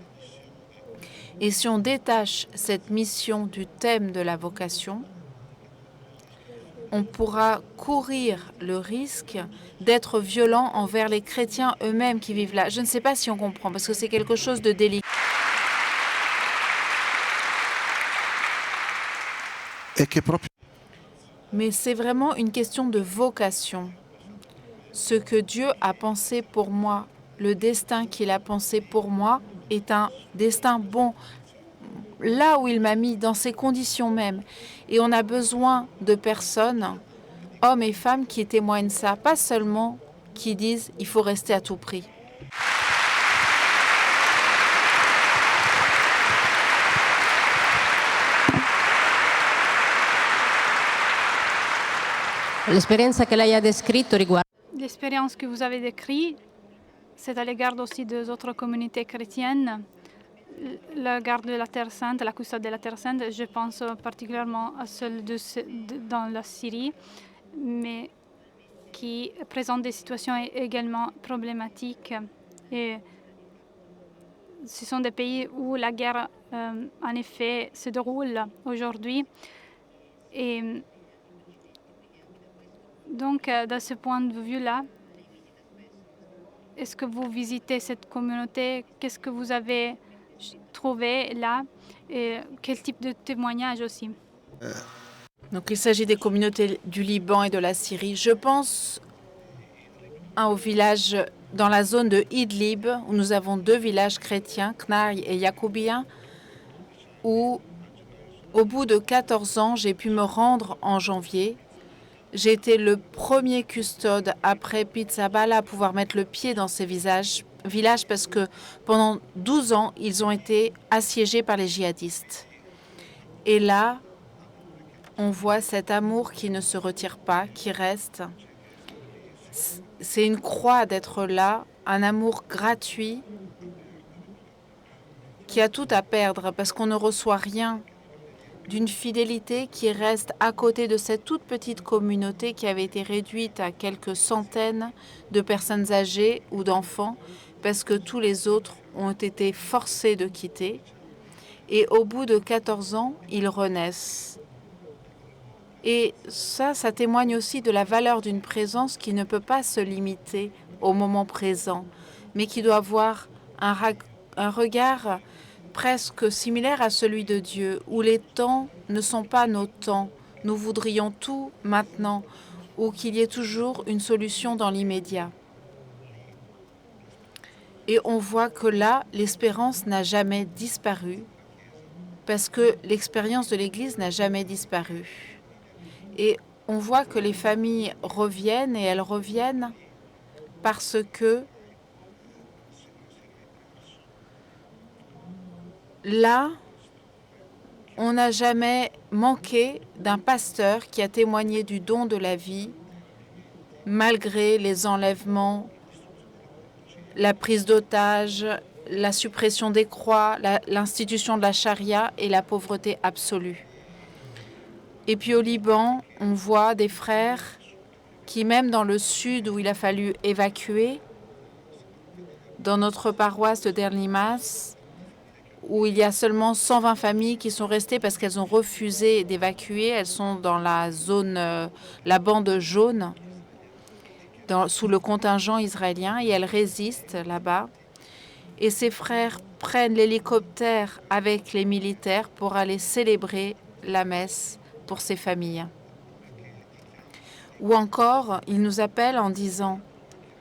Et si on détache cette mission du thème de la vocation, on pourra courir le risque d'être violent envers les chrétiens eux-mêmes qui vivent là. Je ne sais pas si on comprend, parce que c'est quelque chose de délicat. Mais c'est vraiment une question de vocation. Ce que Dieu a pensé pour moi, le destin qu'il a pensé pour moi, est un destin bon. Là où il m'a mis, dans ces conditions même. Et on a besoin de personnes, hommes et femmes, qui témoignent ça, pas seulement qui disent « il faut rester à tout prix ». L'esperienza che lei ha descritto riguarda L'expérience que vous avez décrite, c'est à l'égard aussi des autres communautés chrétiennes. La garde de la Terre Sainte, la custode de la Terre Sainte, je pense particulièrement à celle dans la Syrie, mais qui présente des situations également problématiques. Et ce sont des pays où la guerre, en effet, se déroule aujourd'hui. Et donc, de ce point de vue-là, est-ce que vous visitez cette communauté? Qu'est-ce que vous avez trouvé là? Et quel type de témoignage aussi? Donc, il s'agit des communautés du Liban et de la Syrie. Je pense au village dans la zone de Idlib, où nous avons 2 villages chrétiens, Knari et Yacoubia, où au bout de 14 ans, j'ai pu me rendre en janvier. J'ai été le premier custode après Pizzaballa à pouvoir mettre le pied dans ces villages parce que pendant 12 ans, ils ont été assiégés par les djihadistes. Et là, on voit cet amour qui ne se retire pas, qui reste. C'est une croix d'être là, un amour gratuit qui a tout à perdre parce qu'on ne reçoit rien, d'une fidélité qui reste à côté de cette toute petite communauté qui avait été réduite à quelques centaines de personnes âgées ou d'enfants parce que tous les autres ont été forcés de quitter. Et au bout de 14 ans, ils renaissent. Et ça témoigne aussi de la valeur d'une présence qui ne peut pas se limiter au moment présent, mais qui doit avoir un regard presque similaire à celui de Dieu, où les temps ne sont pas nos temps. Nous voudrions tout maintenant, ou qu'il y ait toujours une solution dans l'immédiat. Et on voit que là, l'espérance n'a jamais disparu, parce que l'expérience de l'Église n'a jamais disparu. Et on voit que les familles reviennent, et elles reviennent parce que là, on n'a jamais manqué d'un pasteur qui a témoigné du don de la vie, malgré les enlèvements, la prise d'otages, la suppression des croix, l'institution de la charia et la pauvreté absolue. Et puis au Liban, on voit des frères qui, même dans le sud où il a fallu évacuer, dans notre paroisse de Derlimas, où il y a seulement 120 familles qui sont restées parce qu'elles ont refusé d'évacuer. Elles sont dans la zone, la bande jaune, sous le contingent israélien, et elles résistent là-bas. Et ces frères prennent l'hélicoptère avec les militaires pour aller célébrer la messe pour ces familles. Ou encore, ils nous appellent en disant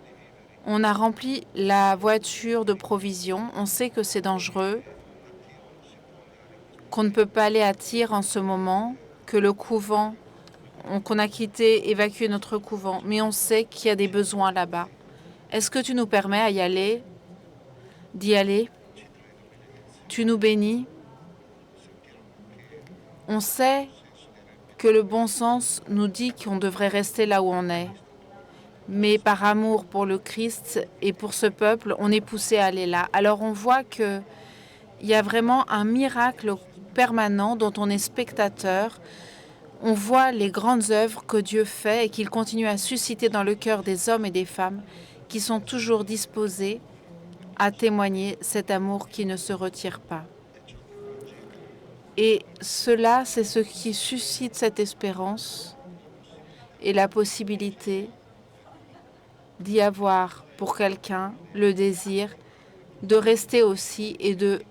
« On a rempli la voiture de provisions, on sait que c'est dangereux, qu'on ne peut pas aller à Tyr en ce moment, que le couvent, qu'on a quitté, évacué notre couvent, mais on sait qu'il y a des besoins là-bas. Est-ce que tu nous permets d'y aller? Tu nous bénis? On sait que le bon sens nous dit qu'on devrait rester là où on est. Mais par amour pour le Christ et pour ce peuple, on est poussé à aller là. Alors on voit qu'il y a vraiment un miracle permanent dont on est spectateur. On voit les grandes œuvres que Dieu fait et qu'il continue à susciter dans le cœur des hommes et des femmes qui sont toujours disposés à témoigner cet amour qui ne se retire pas. Et cela, c'est ce qui suscite cette espérance et la possibilité d'y avoir pour quelqu'un le désir de rester aussi et de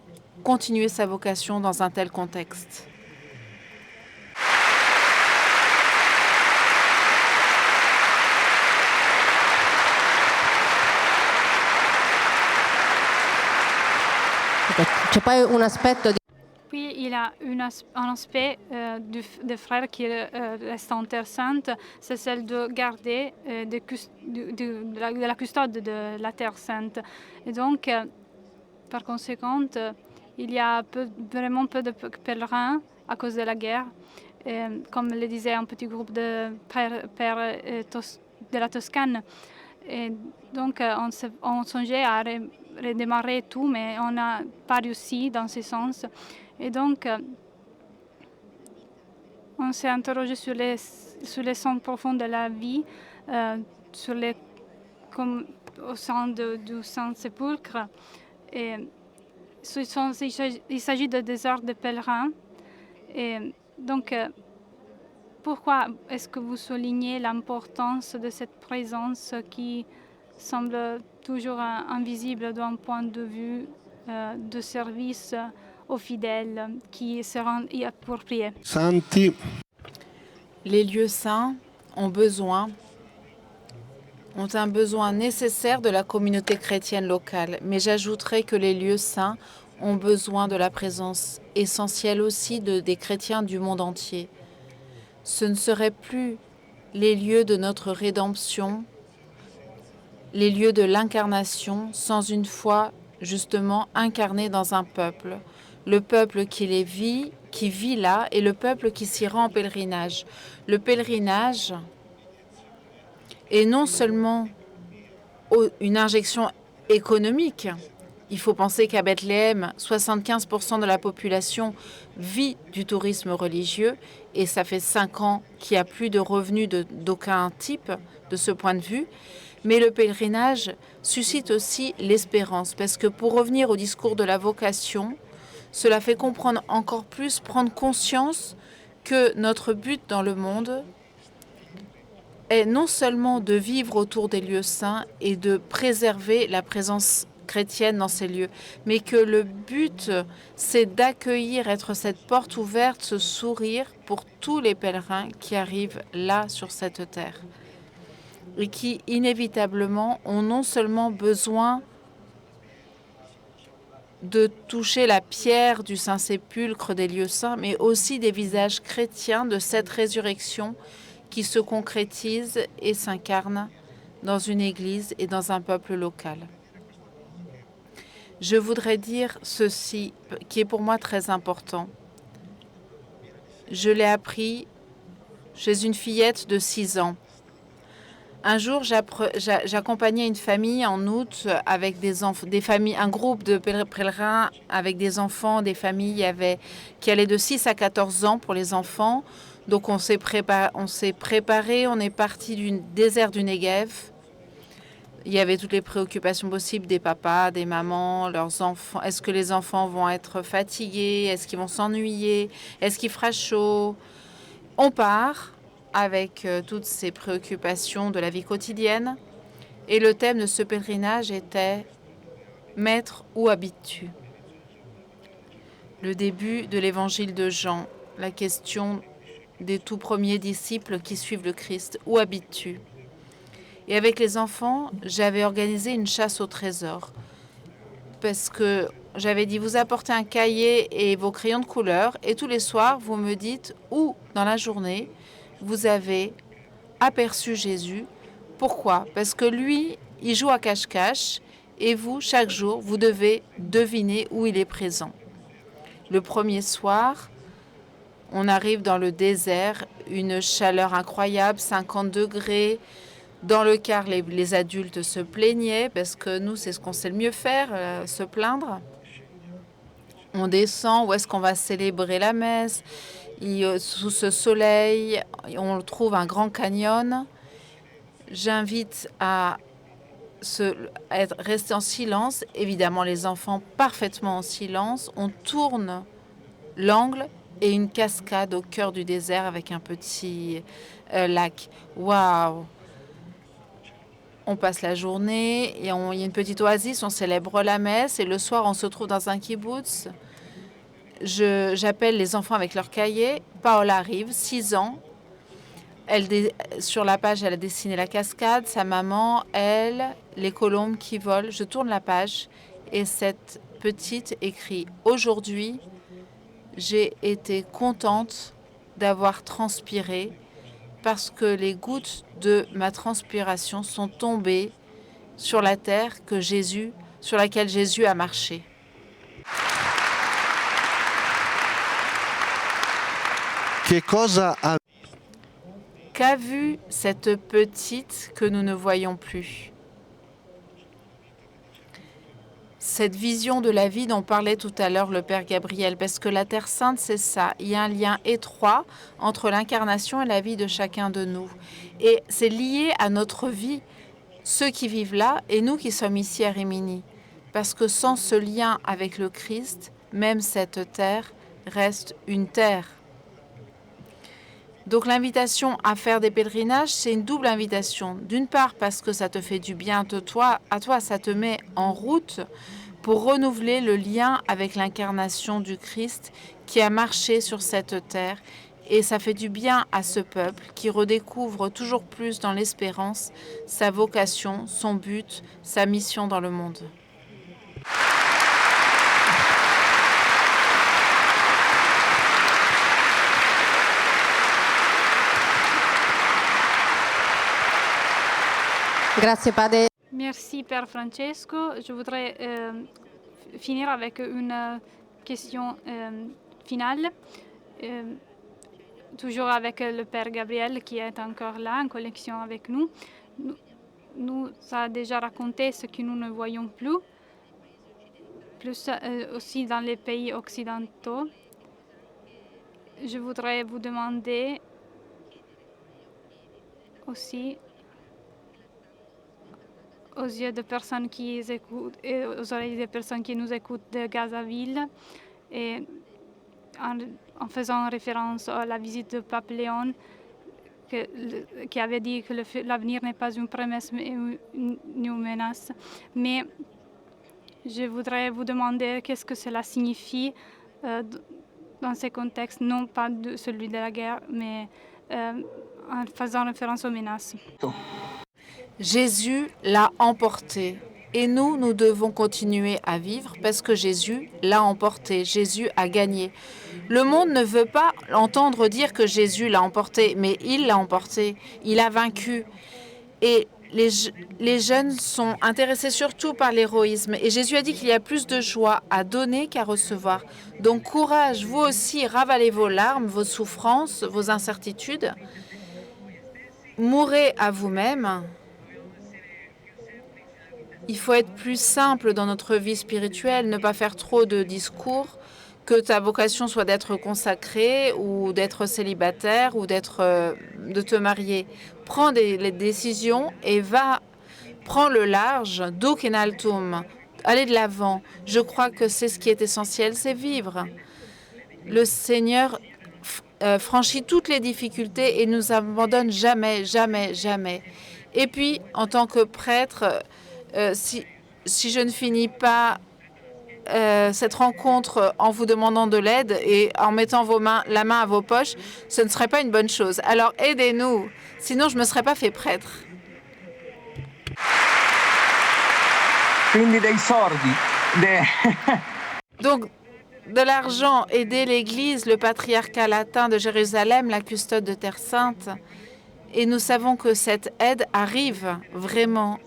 continuer sa vocation dans un tel contexte. C'è poi un aspetto di... Puis il y a un aspect des frères qui reste en Terre Sainte, c'est celle de garder de la custode de la Terre Sainte. Et donc, par conséquent, il y a vraiment peu de pèlerins à cause de la guerre. Et, comme le disait un petit groupe de pères de la Toscane. Et donc, on songeait à redémarrer tout, mais on n'a pas réussi dans ce sens. Et donc, on s'est interrogé sur les sens profonds de la vie, au sein du Saint-Sépulcre. Et il s'agit de désordre de pèlerins. Et donc, pourquoi est-ce que vous soulignez l'importance de cette présence qui semble toujours invisible d'un point de vue de service aux fidèles qui se rendent pour prier? Santi. Les lieux saints ont un besoin nécessaire de la communauté chrétienne locale, mais j'ajouterais que les lieux saints ont besoin de la présence essentielle aussi des chrétiens du monde entier. Ce ne seraient plus les lieux de notre rédemption, les lieux de l'incarnation, sans une foi justement incarnée dans un peuple. Le peuple qui vit là, et le peuple qui s'y rend en pèlerinage. Le pèlerinage est non seulement une injection économique. Il faut penser qu'à Bethléem, 75% de la population vit du tourisme religieux et ça fait 5 ans qu'il n'y a plus de revenus d'aucun type de ce point de vue. Mais le pèlerinage suscite aussi l'espérance parce que pour revenir au discours de la vocation, cela fait comprendre encore plus, prendre conscience que notre but dans le monde est non seulement de vivre autour des lieux saints et de préserver la présence chrétienne dans ces lieux, mais que le but, c'est d'accueillir, être cette porte ouverte, ce sourire pour tous les pèlerins qui arrivent là sur cette terre et qui inévitablement ont non seulement besoin de toucher la pierre du Saint-Sépulcre des lieux saints, mais aussi des visages chrétiens de cette résurrection qui se concrétise et s'incarne dans une église et dans un peuple local. Je voudrais dire ceci, qui est pour moi très important. Je l'ai appris chez une fillette de 6 ans. Un jour, j'accompagnais une famille en août avec un groupe de pèlerins avec des enfants, des familles qui allaient de 6 à 14 ans pour les enfants. Donc on s'est préparé, on est parti du désert du Negev. Il y avait toutes les préoccupations possibles des papas, des mamans, leurs enfants. Est-ce que les enfants vont être fatigués? Est-ce qu'ils vont s'ennuyer? Est-ce qu'il fera chaud? On part avec toutes ces préoccupations de la vie quotidienne. Et le thème de ce pèlerinage était « Maître, où habites-tu » Le début de l'évangile de Jean, la question des tout premiers disciples qui suivent le Christ. Où habites-tu? Et avec les enfants, j'avais organisé une chasse au trésor. Parce que j'avais dit, vous apportez un cahier et vos crayons de couleur, et tous les soirs, vous me dites où, dans la journée, vous avez aperçu Jésus. Pourquoi? Parce que lui, il joue à cache-cache, et vous, chaque jour, vous devez deviner où il est présent. Le premier soir, on arrive dans le désert, une chaleur incroyable, 50 degrés. Dans le car, les adultes se plaignaient parce que nous, c'est ce qu'on sait le mieux faire, se plaindre. On descend, où est-ce qu'on va célébrer la messe? Sous ce soleil, on trouve un grand canyon. J'invite à rester en silence. Évidemment, les enfants parfaitement en silence. On tourne l'angle et une cascade au cœur du désert avec un petit lac. Waouh! On passe la journée et il y a une petite oasis, on célèbre la messe et le soir, on se trouve dans un kibbutz. J'appelle les enfants avec leur cahier. Paola arrive, 6 ans. Sur la page, elle a dessiné la cascade. Sa maman, elle, les colombes qui volent. Je tourne la page et cette petite écrit « Aujourd'hui, j'ai été contente d'avoir transpiré parce que les gouttes de ma transpiration sont tombées sur la terre sur laquelle Jésus a marché. » Qu'a vu cette petite que nous ne voyons plus? Cette vision de la vie dont parlait tout à l'heure le Père Gabriel, parce que la Terre Sainte, c'est ça. Il y a un lien étroit entre l'incarnation et la vie de chacun de nous. Et c'est lié à notre vie, ceux qui vivent là et nous qui sommes ici à Rimini. Parce que sans ce lien avec le Christ, même cette terre reste une terre. Donc l'invitation à faire des pèlerinages, c'est une double invitation. D'une part parce que ça te fait du bien à toi, ça te met en route pour renouveler le lien avec l'incarnation du Christ qui a marché sur cette terre. Et ça fait du bien à ce peuple qui redécouvre toujours plus dans l'espérance sa vocation, son but, sa mission dans le monde. Grazie Padre. Merci Père Francesco. Je voudrais finir avec une question finale. Toujours avec le Père Gabriel qui est encore là en connexion avec nous. Nous a déjà raconté ce que nous ne voyons plus aussi dans les pays occidentaux. Je voudrais vous demander aussi aux yeux de personnes qui écoutent et aux oreilles des personnes qui nous écoutent de Gazaville et en faisant référence à la visite de Pape Léon qui avait dit que l'avenir n'est pas une promesse mais une menace. Mais je voudrais vous demander qu'est-ce que cela signifie dans ces contextes, non pas celui de la guerre, mais en faisant référence aux menaces. Jésus l'a emporté. Et nous devons continuer à vivre parce que Jésus l'a emporté. Jésus a gagné. Le monde ne veut pas entendre dire que Jésus l'a emporté, mais il l'a emporté. Il a vaincu. Et les jeunes sont intéressés surtout par l'héroïsme. Et Jésus a dit qu'il y a plus de joie à donner qu'à recevoir. Donc courage, vous aussi, ravalez vos larmes, vos souffrances, vos incertitudes. Mourrez à vous-même. Il faut être plus simple dans notre vie spirituelle, ne pas faire trop de discours, que ta vocation soit d'être consacré ou d'être célibataire ou de te marier. Prends les décisions et prends le large, duc in altum, allez de l'avant. Je crois que c'est ce qui est essentiel, c'est vivre. Le Seigneur franchit toutes les difficultés et nous abandonne jamais, jamais, jamais. Et puis, en tant que prêtre, si je ne finis pas cette rencontre en vous demandant de l'aide et en mettant la main à vos poches, ce ne serait pas une bonne chose. Alors aidez-nous, sinon je ne me serais pas fait prêtre. Quindi dei sordi. Donc, de l'argent, aider l'Église, le patriarcat latin de Jérusalem, la custode de Terre Sainte. Et nous savons que cette aide arrive vraiment.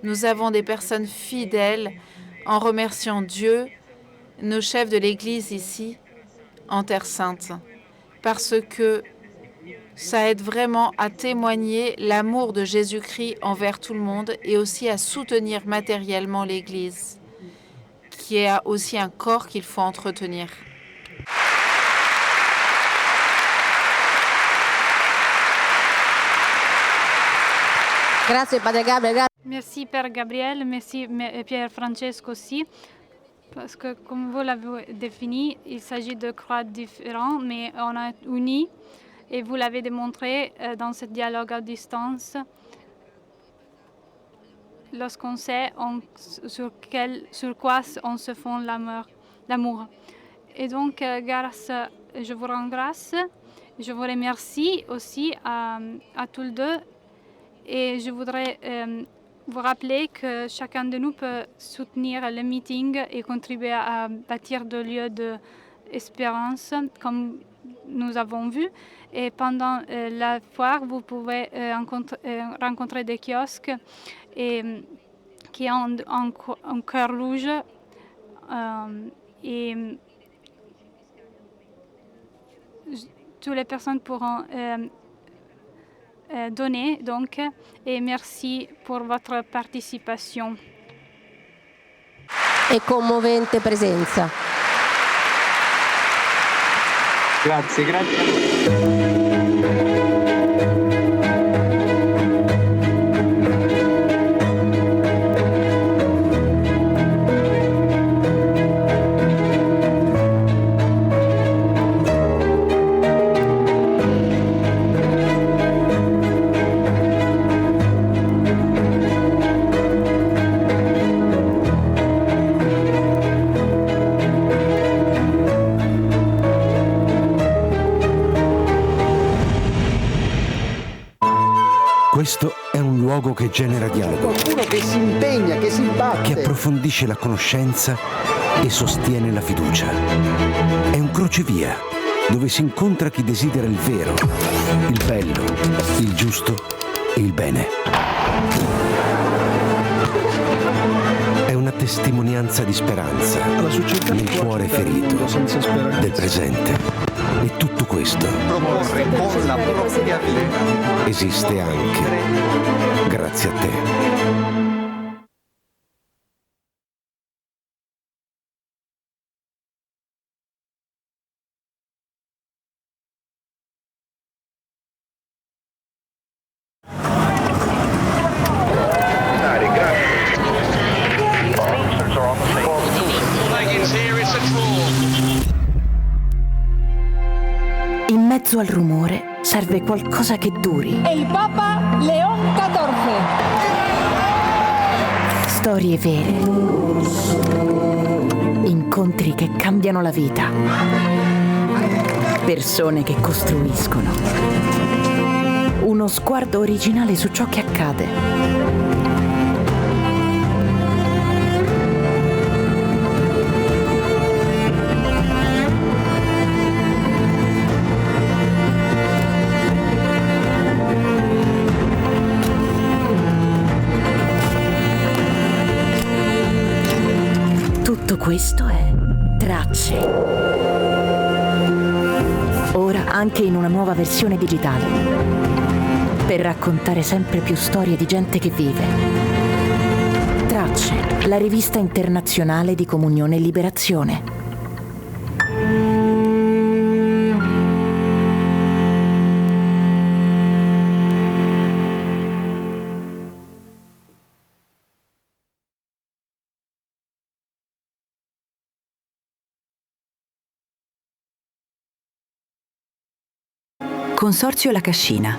Nous avons des personnes fidèles en remerciant Dieu, nos chefs de l'Église ici, en Terre Sainte, parce que ça aide vraiment à témoigner l'amour de Jésus-Christ envers tout le monde et aussi à soutenir matériellement l'Église, qui est aussi un corps qu'il faut entretenir. Grazie Padre Gabriel. Merci Père Gabriel, merci Pierre Francesco aussi, parce que comme vous l'avez défini, il s'agit de croix différentes, mais on est unis et vous l'avez démontré dans ce dialogue à distance. Lorsqu'on sait sur quoi on se fonde l'amour. Et donc, je vous rends grâce, je vous remercie aussi à tous les deux. Et je voudrais vous rappeler que chacun de nous peut soutenir le meeting et contribuer à bâtir des lieux d'espérance, comme nous avons vu. Et pendant la foire, vous pouvez rencontrer des kiosques qui ont un cœur rouge. Et toutes les personnes pourront donner, donc, et merci pour votre participation. E commovente presenza. Grazie, grazie. Questo è un luogo che genera dialogo, Qualcuno che si impegna, che si batte. che approfondisce la conoscenza e sostiene la fiducia. È un crocevia dove si incontra chi desidera il vero, il bello, il giusto e il bene. È una testimonianza di speranza nel cuore ferito del presente. E tutto questo Proporre con la propria vita. esiste anche grazie a te. In mezzo al rumore serve qualcosa che duri. È il Papa Leon XIV. Storie vere. Incontri che cambiano la vita. Persone che costruiscono. Uno sguardo originale su ciò che accade. Tutto questo è Tracce. Ora anche in una nuova versione digitale. Per raccontare sempre più storie di gente che vive. Tracce, la rivista internazionale di Comunione e Liberazione. Consorzio La Cascina.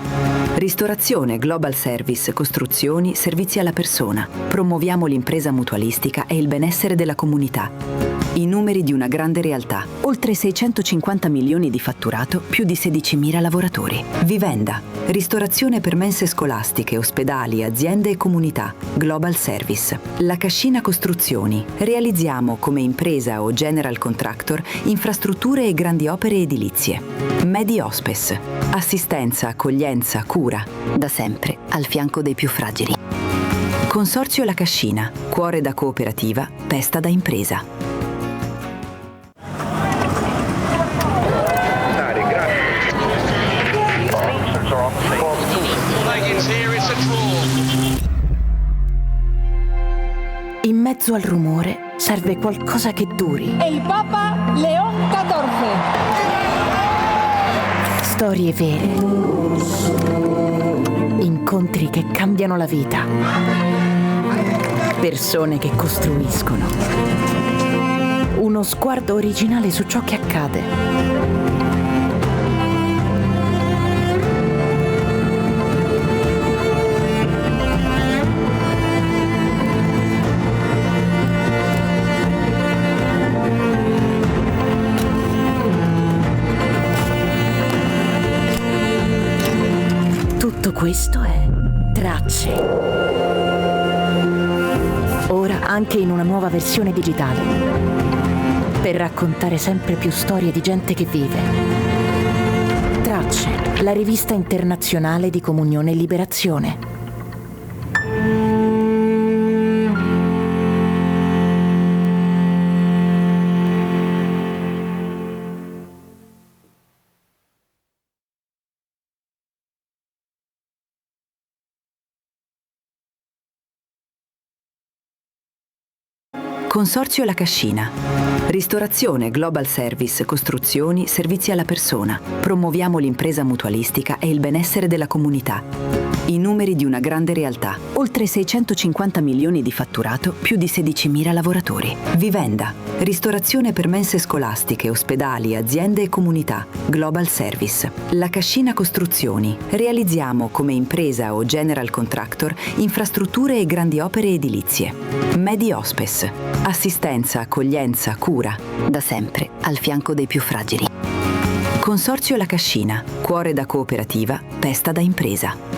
Ristorazione, global service, costruzioni, servizi alla persona. Promuoviamo l'impresa mutualistica e il benessere della comunità. I numeri di una grande realtà. Oltre 650 milioni di fatturato, più di 16.000 lavoratori. Vivenda. Ristorazione per mense scolastiche, ospedali, aziende e comunità. Global Service. La Cascina Costruzioni. Realizziamo come impresa o general contractor infrastrutture e grandi opere edilizie. Medi Hospice. Assistenza, accoglienza, cura. Da sempre al fianco dei più fragili. Consorzio La Cascina. Cuore da cooperativa, pesta da impresa. In mezzo al rumore serve qualcosa che duri. El Papa León XIV. Storie vere. Incontri che cambiano la vita. Persone che costruiscono. Uno sguardo originale su ciò che accade. Tutto questo è Tracce. Ora anche in una nuova versione digitale. Per raccontare sempre più storie di gente che vive. Tracce, la rivista internazionale di Comunione e Liberazione. Consorzio La Cascina. Ristorazione, global service, costruzioni, servizi alla persona. Promuoviamo l'impresa mutualistica e il benessere della comunità. I numeri di una grande realtà. Oltre 650 milioni di fatturato, più di 16.000 lavoratori. Vivenda. Ristorazione per mense scolastiche, ospedali, aziende e comunità. Global Service. La Cascina Costruzioni. Realizziamo come impresa o general contractor infrastrutture e grandi opere edilizie. Medi Hospice. Assistenza, accoglienza, cura. Da sempre al fianco dei più fragili. Consorzio La Cascina. Cuore da cooperativa, pesta da impresa.